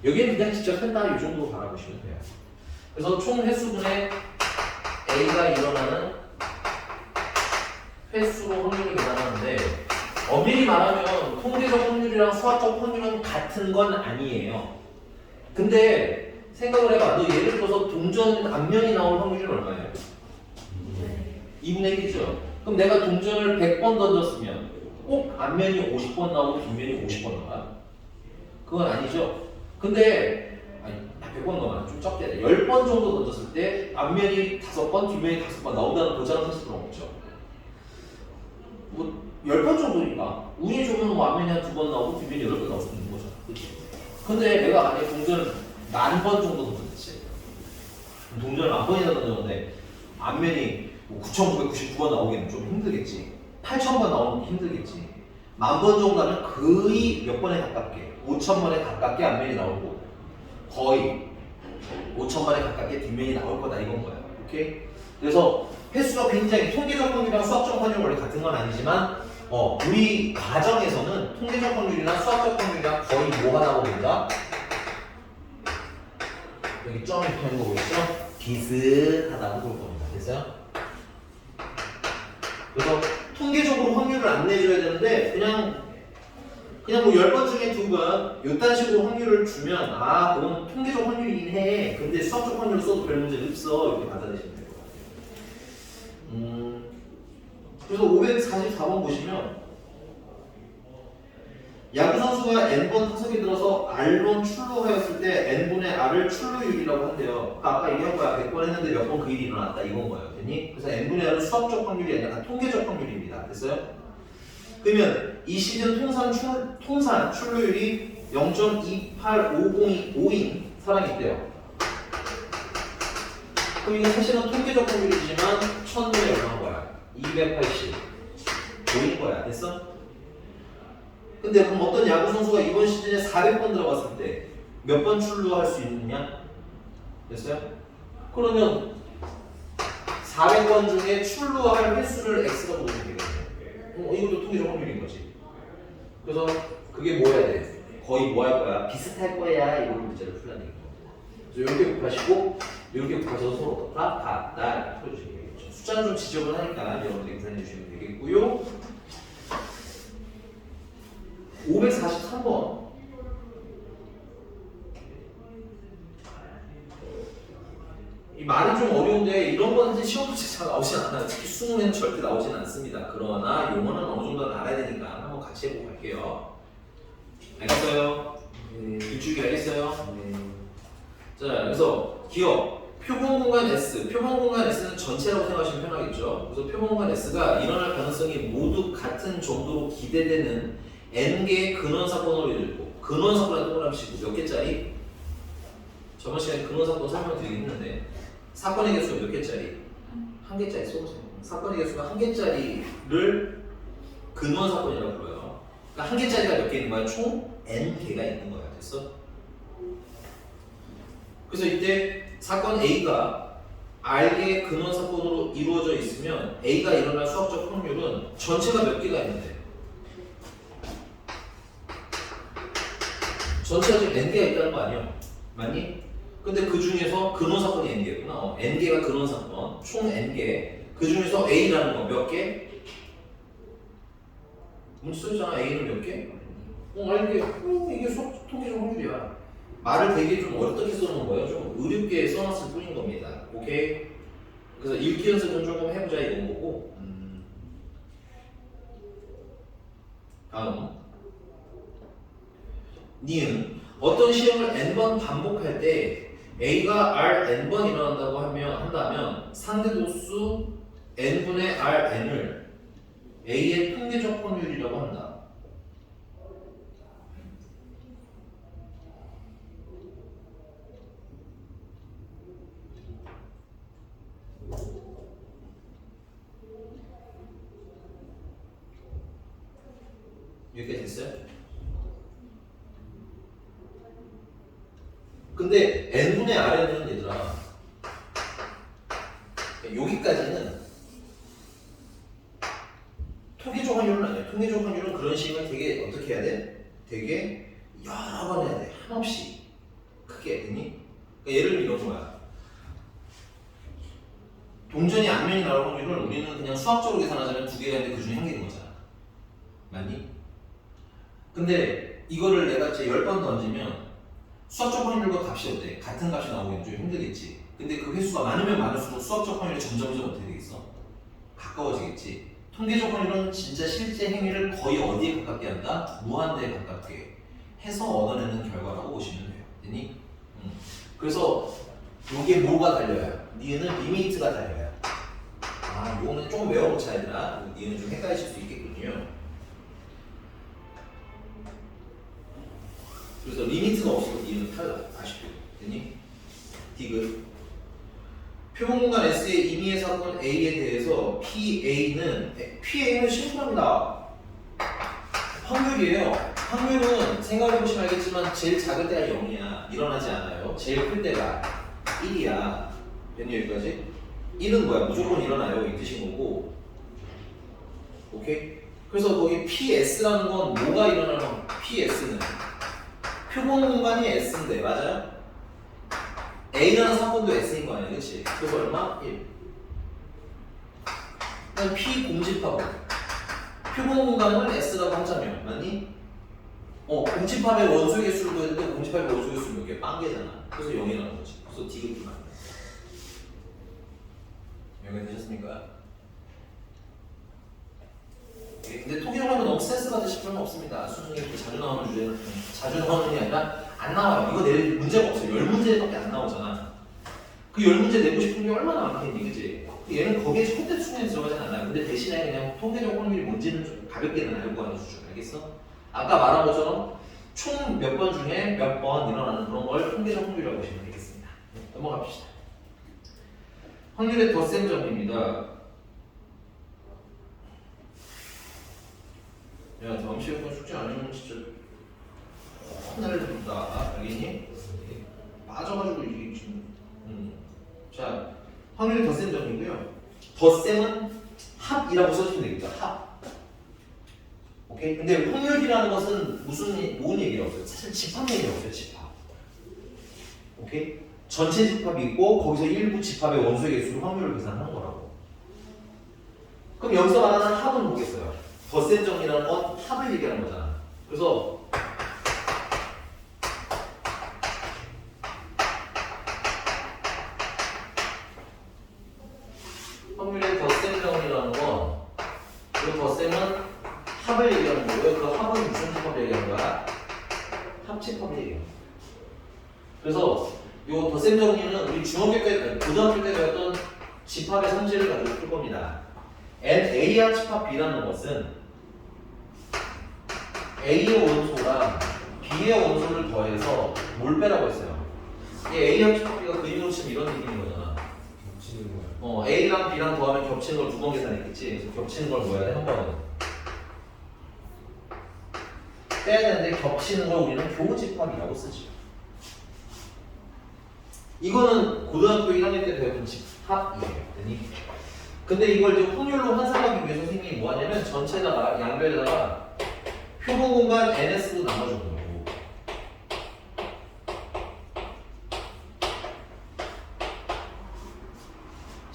여기는 그냥 직접 한다 이 정도로 바라보시면 돼요. 그래서 총 횟수분의 A가 일어나는 횟수로 확률을 계산하는데 엄밀히 말하면 통계적 확률이랑 수학적 확률은 같은 건 아니에요. 근데 생각을 해봐. 너 예를 들어서 동전 앞면이 나올 확률은 얼마예요? 2분의 1이죠. 그럼 내가 동전을 100번 던졌으면 꼭 앞면이 50번 나오고 뒷면이 50번 나와요? 그건 아니죠. 근데 100번 넘어요. 좀 적게 돼. 10번 정도 던졌을 때 앞면이 5번, 뒷면이 5번 나온다는 보장은 사실은 없죠. 뭐 10번 정도니까 운이 좋으면 뭐 앞면이 한 2번 나오고 뒷면이 8번 나올 수 있는 거죠. 그치? 근데 내가 만약에 동전을 10,000번 정도 던졌지. 동전을 10,000번이나 던졌는데 앞면이 9,999번 나오기는 좀 힘들겠지. 8,000번 나오는 게 힘들겠지. 10,000번 정도 하면 거의 몇 번에 가깝게 5,000번에 가깝게 앞면이 나오고 거의 5,000번에 가깝게 뒷면이 나올 거다 이건 거야. 오케이? 그래서 횟수가 굉장히 통계적 확률이랑 수학적 확률이 원래 같은 건 아니지만 우리 과정에서는 통계적 확률이나 수학적 확률이랑 거의 뭐 하다고 본다? 여기 점이 붙어있는 거 보이시죠? 비슷하다고 볼 겁니다. 됐어요? 그래서 통계적으로 확률을 안 내줘야 되는데 그냥 뭐 10번 중에 2번 이딴 식으로 확률을 주면 그건 통계적 확률이긴 해. 근데 수학적 확률을 써도 별 문제 없어. 이렇게 받아내시면 될 것 같아요. 그래서 544번 보시면 야구 선수가 n번 타석에 들어서 r번 출루하였을 때 n분의 r을 출루율이라고 한대요. 아까 얘기한 거야. 100번 했는데 몇 번 그 일이 일어났다 이건 거예요. 됐니? 그래서 n분의 r은 수학적 확률이 아니라 통계적 확률입니다. 됐어요? 그러면 이 시즌 통산 출루율이 0.28505인 사람이 있대요. 그럼 이건 사실은 통계적 확률이지만 1000분의 얼마인 거야? 285인 거야. 됐어? 근데 그럼 어떤 야구 선수가 이번 시즌에 400번 들어갔을 때 몇 번 출루할 수 있느냐? 됐어요? 그러면 400번 중에 출루할 횟수를 x라고 보면 되겠네. 이것도 통계적 확률인 거지. 그래서 그게 뭐 해야 돼? 거의 뭐 할 거야? 비슷할 거야. 이걸로 문제를 풀라는 얘기죠. 그래서 이렇게 곱하시고 이렇게 곱하셔서 서로 같다 이렇게 풀어주시면 되겠죠. 숫자는 좀 지저분하니까 여러분들이 계산해 주시면 되겠고요. 543번 외우되 이런 거는 이제 시험도 잘 나오진 않아요. 특히 수능에는 절대 나오진 않습니다. 그러나 용어는 어느 정도는 알아야 되니까 한번 같이 해보고 갈게요. 알겠어요? 일주기 알겠어요? 네. 자, 그래서 기억 표본 공간 S, 표본 공간 S는 전체라고 생각하시면 편하겠죠. 그래서 표본 공간 S가 일어날 가능성이 모두 같은 정도로 기대되는 n개의 근원 사건으로 이루어지고, 근원 사건에 동그라미 치고 몇 개짜리? 저번 시간에 근원 사건 설명드리긴 했는데 사건의 개수가 몇 개짜리? 한 개짜리 써보세요. 사건의 개수가 한 개짜리를 근원 사건이라고 불러요. 그러니까 한 개짜리가 몇 개 있는 거야? 총 n개가 있는 거야. 됐어? 그래서 이때 사건 A가 R개의 근원 사건으로 이루어져 있으면 A가 일어날 수학적 확률은 전체가 몇 개가 있는데? 전체가 지금 n개가 있다는 거 아니야? 맞니? 근데 그 중에서 근원 사건이 n개구나. n개가 근원 사건, 총 n개. 그 중에서 A라는 거 몇 개? 문제 써있잖아. A는 몇 개? R개. 이게 수학 통계적 확률이야. 말을 되게 좀 어렵게 써놓은 거예요. 좀 의롭게 써놨을 뿐인 겁니다. 오케이? 그래서 읽기 연습은 조금 해보자 이런 거고. 다음. 니은 어떤 시험을 n번 반복할 때 A가 R n번 일어난다고 한다면 상대도수 n분의 R n을 A의 통계적 확률이라고 한다. 여기까지 됐어요? 근데 n분의 r는 얘들아 여기까지는 통계적 확률은 아니야. 통계적 확률은 그런 식이면 되게 어떻게 해야 돼? 되게 여러 번 해야 돼. 한없이 크게 되니? 그러니까 예를 들면 이런 거야. 동전이 앞면이 나올 확률을 우리는 그냥 수학적으로 계산하자면 두 개가 있는데 그 중에 한 개인 거잖아. 맞니? 근데 이거를 내가 이제 10번 던지면 수학적 확률과 값이 어때? 같은 값이 나오기는 좀 힘들겠지. 근데 그 횟수가 많으면 많을수록 수학적 확률이 점점 어떻게 되겠어? 가까워지겠지. 통계적 확률은 진짜 실제 행위를 거의 어디에 가깝게 한다? 무한대에 가깝게 해서 얻어내는 결과라고 보시면 돼요. 되니? 그래서 이게 뭐가 달려요? 니은은 리미트가 달려요. 아, 이거는 조금 외워놓자 얘들아. 니은은 좀 헷갈리실 수 있겠군요. 그래서 리미트가 없으면 니은은 탈락. 아쉽게. 되니? 디귿. 표본 공간 S의 임의의 사건 A에 대해서 PA는 심플합니다. 확률이에요. 확률은 생각해보시면 알겠지만 제일 작을 때가 0이야. 일어나지 않아요. 제일 클 때가 1이야. 됐니 여기까지? 1은 뭐야? 무조건 일어나요. 이 뜻인 거고. 오케이? 그래서 거기 PS라는 건 뭐가 일어나는 PS는 표본 공간이 S인데 맞아요? A라는 사건도 S인 거 아니야, 그치? 그래서 얼마? 1. 그다음 P 공집합은 표본 공간을 S라고 하자면 맞니? 공집합의 원소의 개수를 구했는데 공집합의 원소의 개수는 몇 개? 빵개잖아. 그래서 0이라는 거지. 그래서 디귿이 맞네. 여기 되셨습니까? 근데 통계적으로 너무 스트레스 받으실 필요는 없습니다. 수능에 자주 나오는 주제는 자주 나오는 게 아니라 안 나와요. 이거 낼 문제가 없어요. 10문제밖에 안 나오잖아. 그 10문제 내고 싶은 게 얼마나 많겠니, 그치? 얘는 거기에 절대 수능에 들어가진 않아요. 근데 대신에 그냥 통계적 확률이 뭔지는 좀 가볍게는 알고 하는 수준. 알겠어? 아까 말한 것처럼 총 몇 번 중에 몇 번 일어나는 그런 걸 통계적 확률이라고 보시면 되겠습니다. 넘어갑시다. 확률의 덧셈 정리입니다. 야, 다음 시험번 숙제 아니면 진짜 혼나를 줍다. 알겠니? 빠져가지고 이게 지금. 자, 확률의 덧셈 정리고요. 덧셈은 합이라고 써주시면 되겠죠. 합. 오케이? 근데 확률이라는 것은 뭔 얘기가 없어요. 사실 집합 얘기가 없어요. 집합. 오케이? 전체 집합이 있고 거기서 일부 집합의 원소의 개수로 확률을 계산하는 거라고. 그럼 여기서 말하는 합은 뭐겠어요? 덧셈 정리라는 건 합을 얘기하는 거잖아. 그래서 합을 얘기하는 거고요. 그 합은 무슨 집합을 얘기하는 거야? 합집합을 얘기하는 거야. 그래서 요 덧셈 정리는 우리 중학교 때, 고등학교 때 배웠던 집합의 성질을 가지고 풀 겁니다. A의 합집합 B라는 것은 A의 원소랑 B의 원소를 더해서 뭘 빼라고 했어요? 이 A의 합집합 B가 그림으로 치면 이런 느낌인 거잖아. 겹치는 거야. A랑 B랑 더하면 겹치는 걸 두 번 계산했겠지. 그래서 겹치는 걸 뭐 해야 돼? 한 번은 빼야 되는데 겹치는 걸 우리는 교집합이라고 쓰지. 이거는 고등학교 1학년 때 배웠던 집합이에요. 근데 이걸 이제 확률로 환산하기 위해서 선생님이 뭐 하냐면 전체에다가 양변에다가 표본 공간 NS로 나눠주는 거고.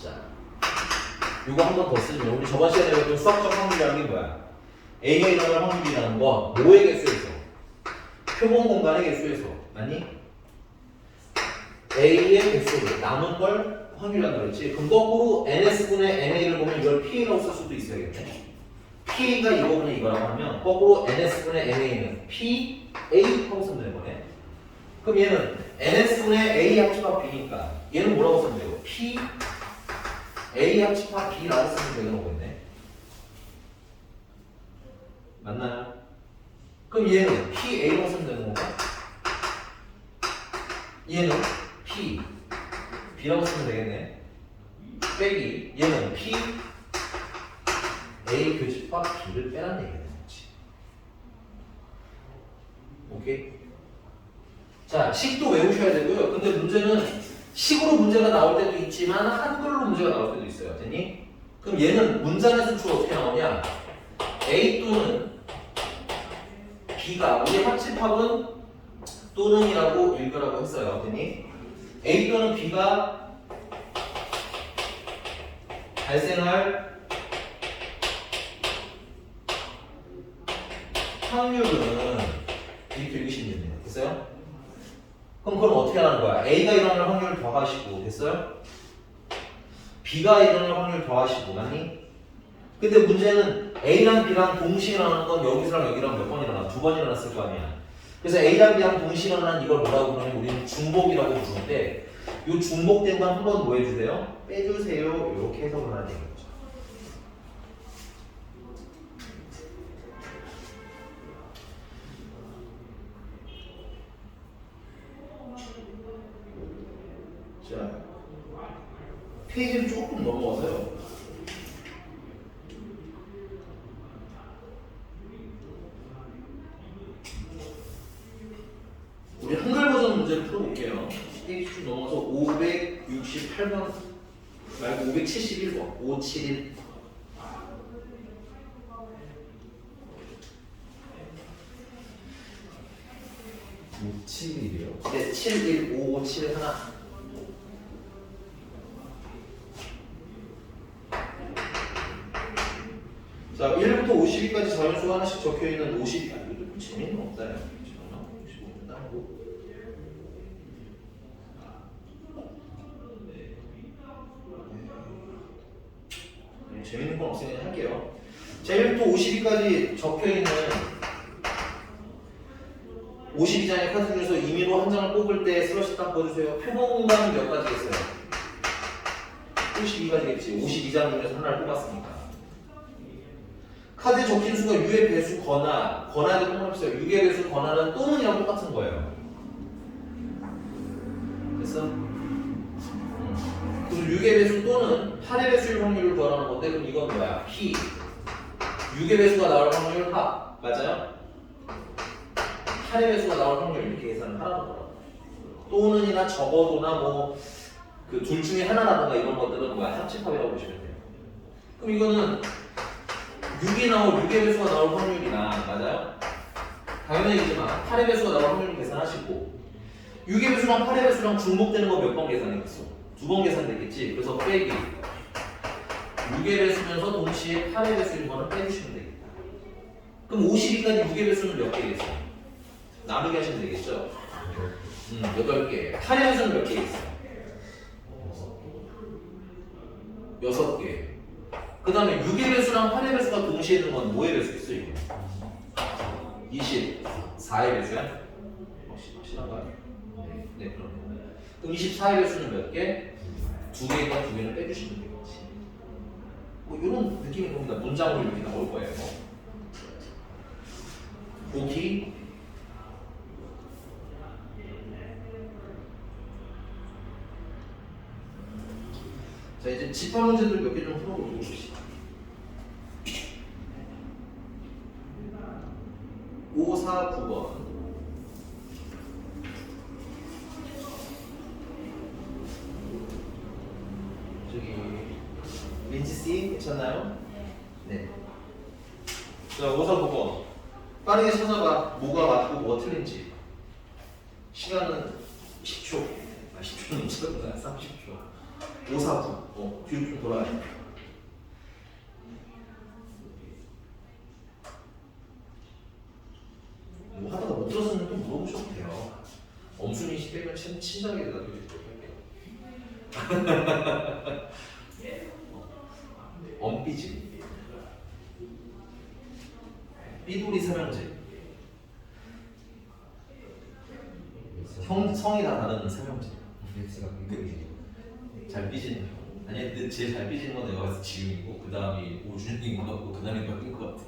자, 요거 한 번 더 쓰면 우리 저번 시간에 배웠던 수학적 확률이라는 게 뭐야? A가 일어날 확률이라는 건 뭐의 개수에서? 표본 공간의 개수에서. 아니? A의 개수로 남은 걸 확률이라고 그랬지. 그럼 거꾸로 NS분의 NA를 보면 이걸 PA라고 쓸 수도 있어야겠네. PA가 이거분의 이거라고 하면 거꾸로 NS분의 NA는 PA 하고 쓰면 되는 거네. 그럼 얘는 NS분의 A 합집합 B니까 얘는 뭐라고 쓰면 돼요? P A 합집합 B라고 쓰면 되는 거겠네. 맞나요? 그럼 얘는 PA라고 쓰면 되는 건가? 얘는 P B라고 쓰면 되겠네. 빼기 얘는 P A 교집합 B를 빼라는 얘기가 되는 거지. 오케이? 자, 식도 외우셔야 되고요. 근데 문제는 식으로 문제가 나올 때도 있지만 한글로 문제가 나올 때도 있어요. 됐니? 그럼 얘는 문장의 수치가 어떻게 나오냐? A 또는 B가 우리 합집합은 또는이라고 읽으라고 했어요. 됐니? A 또는 B가 발생할 확률은 이렇게 읽으시면 됩니다. 됐어요? 그럼 그건 어떻게 하는 거야? A가 일어날 확률을 더하시고, 됐어요? B가 일어날 확률을 더하시고, 맞니? 근데 문제는 A랑 B랑 동시에 일어나는 건 여기서랑 여기랑 몇 번 일어나? 두 번 일어났을 거 아니야. 그래서 A랑 B랑 동시에 일어나는 이걸 뭐라고 부르냐면 우리는 중복이라고 부르는데 이 중복된 건 한번 뭐 해주세요? 빼주세요. 이렇게 해석을 하는 얘기죠. 자, 페이지를 조금 넘어가서요. 우리 한글 버전 문제를 풀어볼게요. 페이지 좀 넘어가서 568번 말고 571번 571 671이요. 네, 71557에 하나. 자, 1부터 52까지 자연수가 하나씩 적혀있는 50, 아, 이거 좀 재미는 없다. 55는 따고. 네, 재밌는 건 없으니 할게요. 자, 1부터 52까지 적혀있는 52장의 카드 중에서 임의로 한 장을 뽑을 때 슬러시 딱 보여주세요. 표본 공간은 몇 가지겠어요? 52가지겠지. 52장 중에서 하나를 뽑았으니까. 카드에 적힌 수가 U의 배수거나 거나도 똑같아요. 6의 배수 거나는 또는이랑 똑같은 거예요. 됐어? 그리고 6의 배수 또는 8의 배수일 확률을 구하라는 건데 그럼 이건 뭐야? P 6의 배수가 나올 확률 합 맞아요? 8의 배수가 나올 확률 이렇게 계산을 하라는 거라고. 또는이나 적어도나 뭐 그 둘 중에 하나라든가 이런 것들은 뭐야? 합집합이라고 보시면 돼요. 그럼 이거는 6이 나올 6의 배수가 나올 확률이나 맞아요? 당연한 얘기지만 8의 배수가 나올 확률을 계산하시고 6의 배수랑 8의 배수랑 중복되는 거 몇 번 계산했겠어? 두 번 계산되겠지? 그래서 빼기 6의 배수면서 동시에 8의 배수인 거는 빼주시면 되겠다. 그럼 52까지 6의 배수는 몇 개겠어? 나누게 하시면 되겠죠? 8개 8의 배수는 몇 개겠어? 6개 그 다음에 6의 배수랑 8의 배수가 동시에 있는 건 뭐의 배수 있어 이거? 24의 배수야? 확실한가요? 네 그럼 24의 배수는 몇 개? 2개니까 2개는 빼주시면 되겠지. 뭐 이런 느낌인 겁니다. 문장으로 이렇게 나올 거예요. 보기 자 이제 집합 문제들 몇 개 좀 풀어보고 봅시다. 5, 4, 9번 저기 민지씨 괜찮나요? 네. 자 5, 4, 9번 빠르게 찾아봐. 뭐가 맞고 뭐가 틀린지. 시간은 10초 10초는 미쳤구나 30초 5, 4, 9 뒤로 좀 돌아야 돼. 뭐 하다가 못 들었으면 또 물어보셔도 돼요. 엄순이 씨 빼면 친절하게 대답해주도록 할게요. 엄삐지 삐돌이 삼형제 성이 다 다른 삼형제 X가 빈급이에요. 잘 삐지는 형. 아니 근데 제일 잘 삐지는 건 내가 봤을 때 지웅이고 그 다음이 오준영인 것 같고 그 다음이 몇인 것 같아.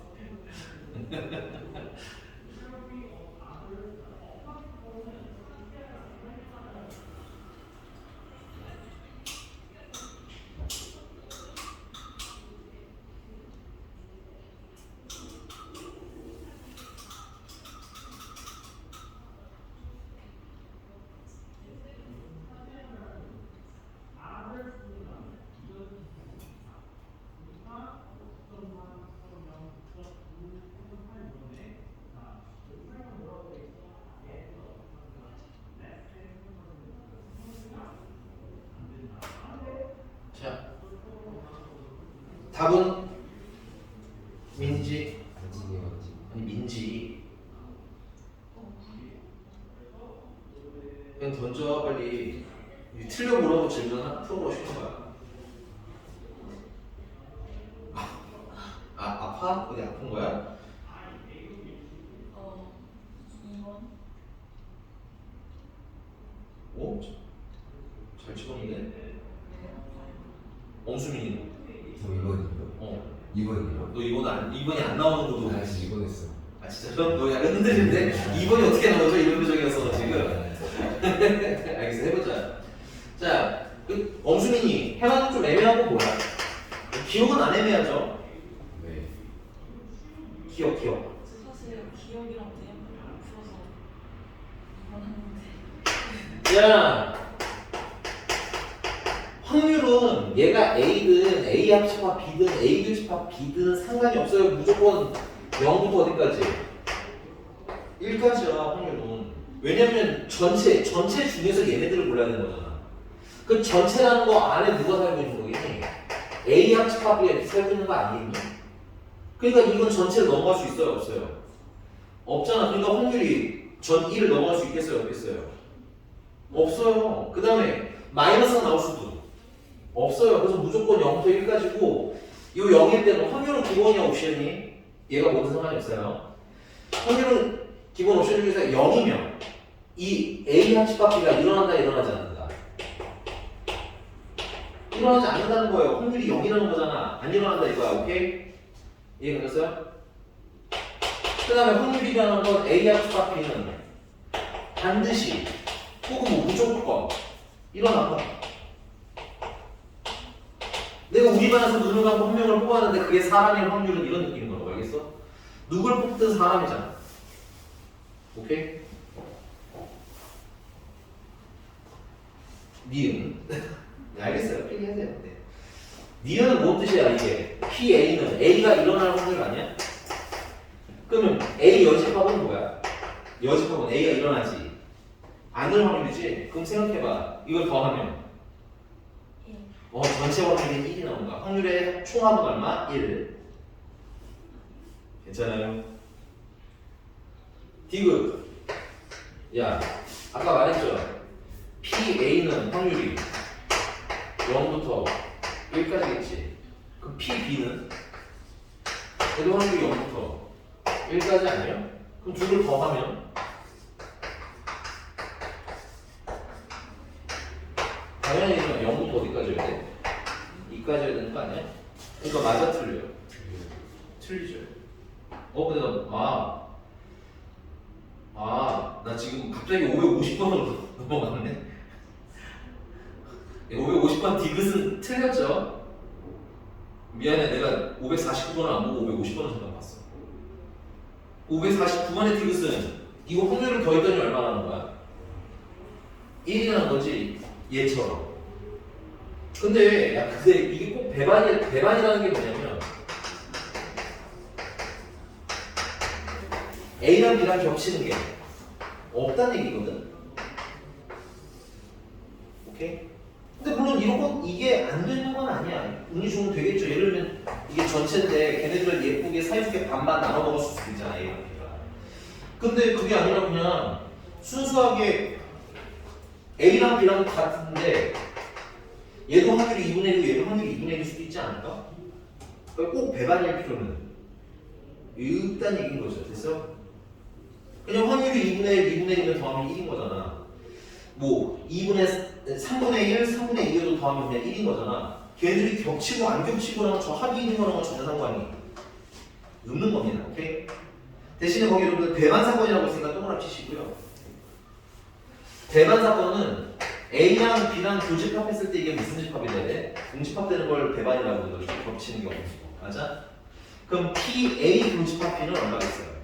자, 답은 민지 아니 민지 그냥 던져 빨리. 틀려 보라고 질문 하나 풀어보시는 거야. 아파? 어디 아픈 거야? 2번. 오? 잘 찍었는데? 엄수민이 저 2번이요. 어. 2번이요. 너 이번이 안 나오는 것도 아, 2번 했어. 아 진짜 너 약간 흔들리는데 2번이 어떻게 나오죠? 이런 표정이었어 지금. 알겠어 해보자. 자 엄수민이 해마는 좀 애매한 거 뭐야? 기억은 안 애매하죠? 네. 기억 사실 기억이랑 내용 풀어서 2번 했는데. 야 확률은 얘가 A든 A 합집합 B든 A 교집합 B든 상관이 없어요. 무조건 0부터 어디까지? 1까지야 확률은. 왜냐면 전체 중에서 얘네들을 골라야 되는 거잖아. 그 전체라는 거 안에 누가 살고 있는 거겠니? A 합집합이 살고 있는 거 아니겠니? 그러니까 이건 전체를 넘어갈 수 있어요 없어요? 없잖아. 그러니까 확률이 전 1을 넘어갈 수 있겠어요 없겠어요? 없어요. 그 다음에 마이너스가 나올 수도 없어요. 그래서 무조건 0부터 1까지고 이 0일 때는 확률은 기본이야 옵션이? 얘가 모든 상관이 없어요. 확률은 기본 옵션 중에서 0이면 이 A 합집합비가 일어난다 일어나지 않는다? 일어나지 않는다는 거예요. 확률이 0이라는 거잖아. 안 일어난다 이거야. 오케이? 이해가셨어요? 그 다음에 확률이라는 건 A 합집합비는 반드시 혹은 뭐 무조건 일어난다. 내가 우리 반에서 눈을 감고 한 명을 뽑았는데 그게 사람일 확률은 이런 느낌인 거라고 알겠어? 누굴 뽑든 사람이잖아. 오케이? 니은 네, 알겠어요. 필기하세요. 네. 니은은 뭔 뜻이야 이게? PA는 A가 일어날 확률 아니야? 그러면 A 여집합은 뭐야? 여집합은 A가 일어나지 않을 확률이지? 그럼 생각해봐. 이걸 더하면 전체 확률이 1이 나온 거야. 확률의 총합은 얼마? 1. 괜찮아요? 디귿. 야, 아까 말했죠? PA는 확률이 0부터 1까지겠지. 그 PB는 얘도 확률이 0부터 1까지 아니에요? 그럼 둘을 더하면 당연히 0부터 어디까지 해야 돼? 2까지 해야 되는 거 아니야? 그러니까 맞아 틀려요? 틀리죠. 근데 나 지금 갑자기 550번으로 넘어갔네. 550번 디귿은 틀렸죠? 미안해, 내가 549번을 안 보고 550번을 잠깐 봤어. 549번의 디귿은 이거 확률을 더했더니 얼마나 하는 거야? 1이라는 거지, 얘처럼. 근데 이게 꼭 배반이라는 게 뭐냐면 A랑 B랑 겹치는 게 없다는 얘기거든. 오케이? 근데 물론 이게 안 되는 건 아니야. 운이 좋으면 되겠죠. 예를 들면 이게 전체인데 걔네들 예쁘게 사이좋게 반반 나눠 먹을 수도 있잖아, A랑 B가. 근데 그게 아니라 그냥 순수하게 A랑 B랑 같은데 얘도 확률이 2분의 1이고 얘도 확률이 2분의 1일 수도 있지 않을까? 그러니까 꼭 배반일 필요는 없다는 얘기인 거죠. 됐어? 그냥 확률이 2분의 1, 2분의 1이면 더하면 1인 거잖아. 뭐 3분의 1, 3분의 2도 더하면 그냥 1인 거잖아. 걔네들이 겹치고 안 겹치고랑 저 합이 있는 거랑은 전혀 상관이 없는 겁니다. 오케이? 대신에 거기 여러분들 배반 사건이라고 했으니까 동그라미 치시고요. 배반 사건은 A랑 B랑 교집합했을 때 이게 무슨 집합이 돼? 공집합되는 걸 배반이라고 그러죠. 겹치는 경우. 맞아? 그럼 PA 교집합 B는 얼마겠어요?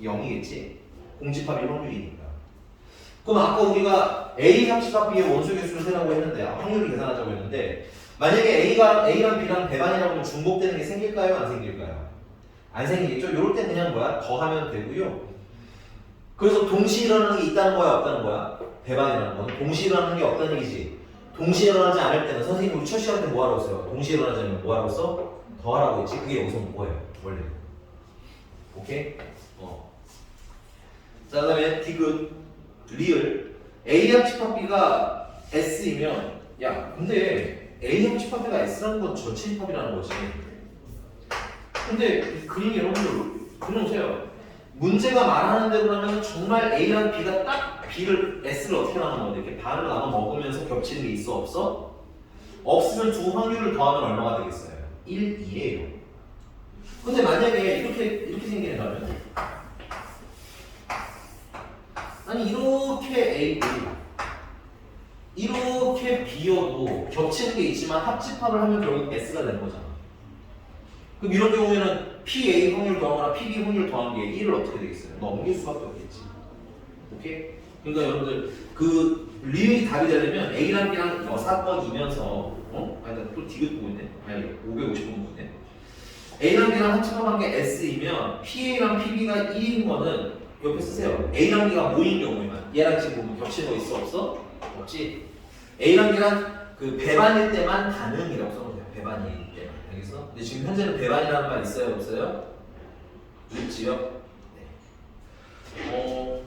0이겠지? 공집합이 확률이니까. 그럼 아까 우리가 A 합집합 B의 원소 개수를 세라고 했는데 확률을 계산하자고 했는데 만약에 A랑 B랑 배반이라고 하면 중복되는 게 생길까요? 안 생길까요? 안 생기겠죠? 이럴 때 그냥 더하면 되고요. 그래서 동시에 일어나는 게 있다는 거야? 없다는 거야? 배반이라는 건 동시에 일어나는 게 없다는 얘기지. 동시에 일어나지 않을 때는 선생님이 우리 첫 시간 때 뭐 하라고 했어요? 동시에 일어나지 않으면 뭐 하라고 했어? 더하라고 했지. 그게 여기서 뭐예요? 원래. 오케이? 자, 그 다음에 디귿, 리을. A 합집합 B가 S이면 야 근데 A 합집합 B가 S라는 건 전체 집합이라는 거지. 근데 이 그림이 여러분들 그려보세요. 문제가 말하는 대로라면 정말 A랑 B가 딱 B를 S를 어떻게 나누는 건데 이렇게 반을 나눠 먹으면서 겹치는 게 있어 없어? 없으면 두 확률을 더하면 얼마가 되겠어요? 1, 2예요. 근데 만약에 이렇게 생기는 거면 아니 이렇게 A고 이렇게 B여도 겹치는 게 있지만 합집합을 하면 결국 S가 되는 거잖아. 그럼 이런 경우에는 PA 확률 더하거나 PB 확률 더한 게 1을 어떻게 되겠어요? 넘길 수밖에 없겠지. 오케이? 그러니까 여러분들 그 리을이 답이 되려면 A랑 B랑 여사건이면서 아니 또 디귿 보고 있네. 아니 550번 보고 있네. A랑 B랑 합집합한 게 S이면 PA랑 PB가 1인 거는 옆에 쓰세요. A랑 B가 모인 경우에만 얘랑 지금 보면 겹치는 거 있어 없어? 없지. A랑 B랑 그 배반일 때만 가능이라고 써놓으세요. 배반일 때. 알겠어? 근데 지금 현재는 배반이라는 말 있어요 없어요? 있지요? 네.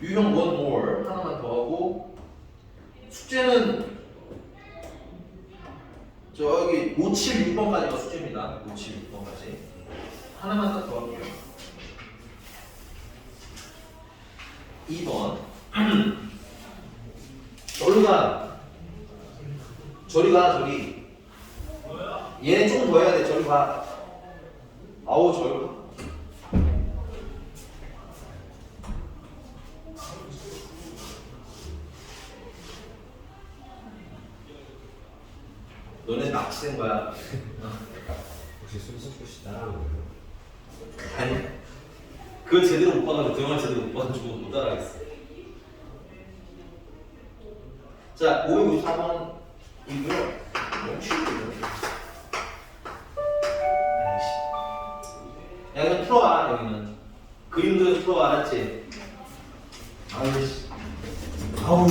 유형 one more 하나만 더 하고 숙제는 저기 576번까지가 숙제입니다. 576번까지 하나만 더 할게요. 2번 저리 가 얘네 조금 더 해야 돼. 저리 가. 아우 저리 가. 너네 납치된 거야. 혹시 손석구 씨 따라한 거예요? 아니 그걸 제대로 못 봐가지고 그 영화를 제대로 못 봐가지고 못 따라하겠어. 자 554번이고요. 너무 쉬워요. 야 이거 풀어와. 여기는 그림도 풀어와. 알았지? 아우씨 아우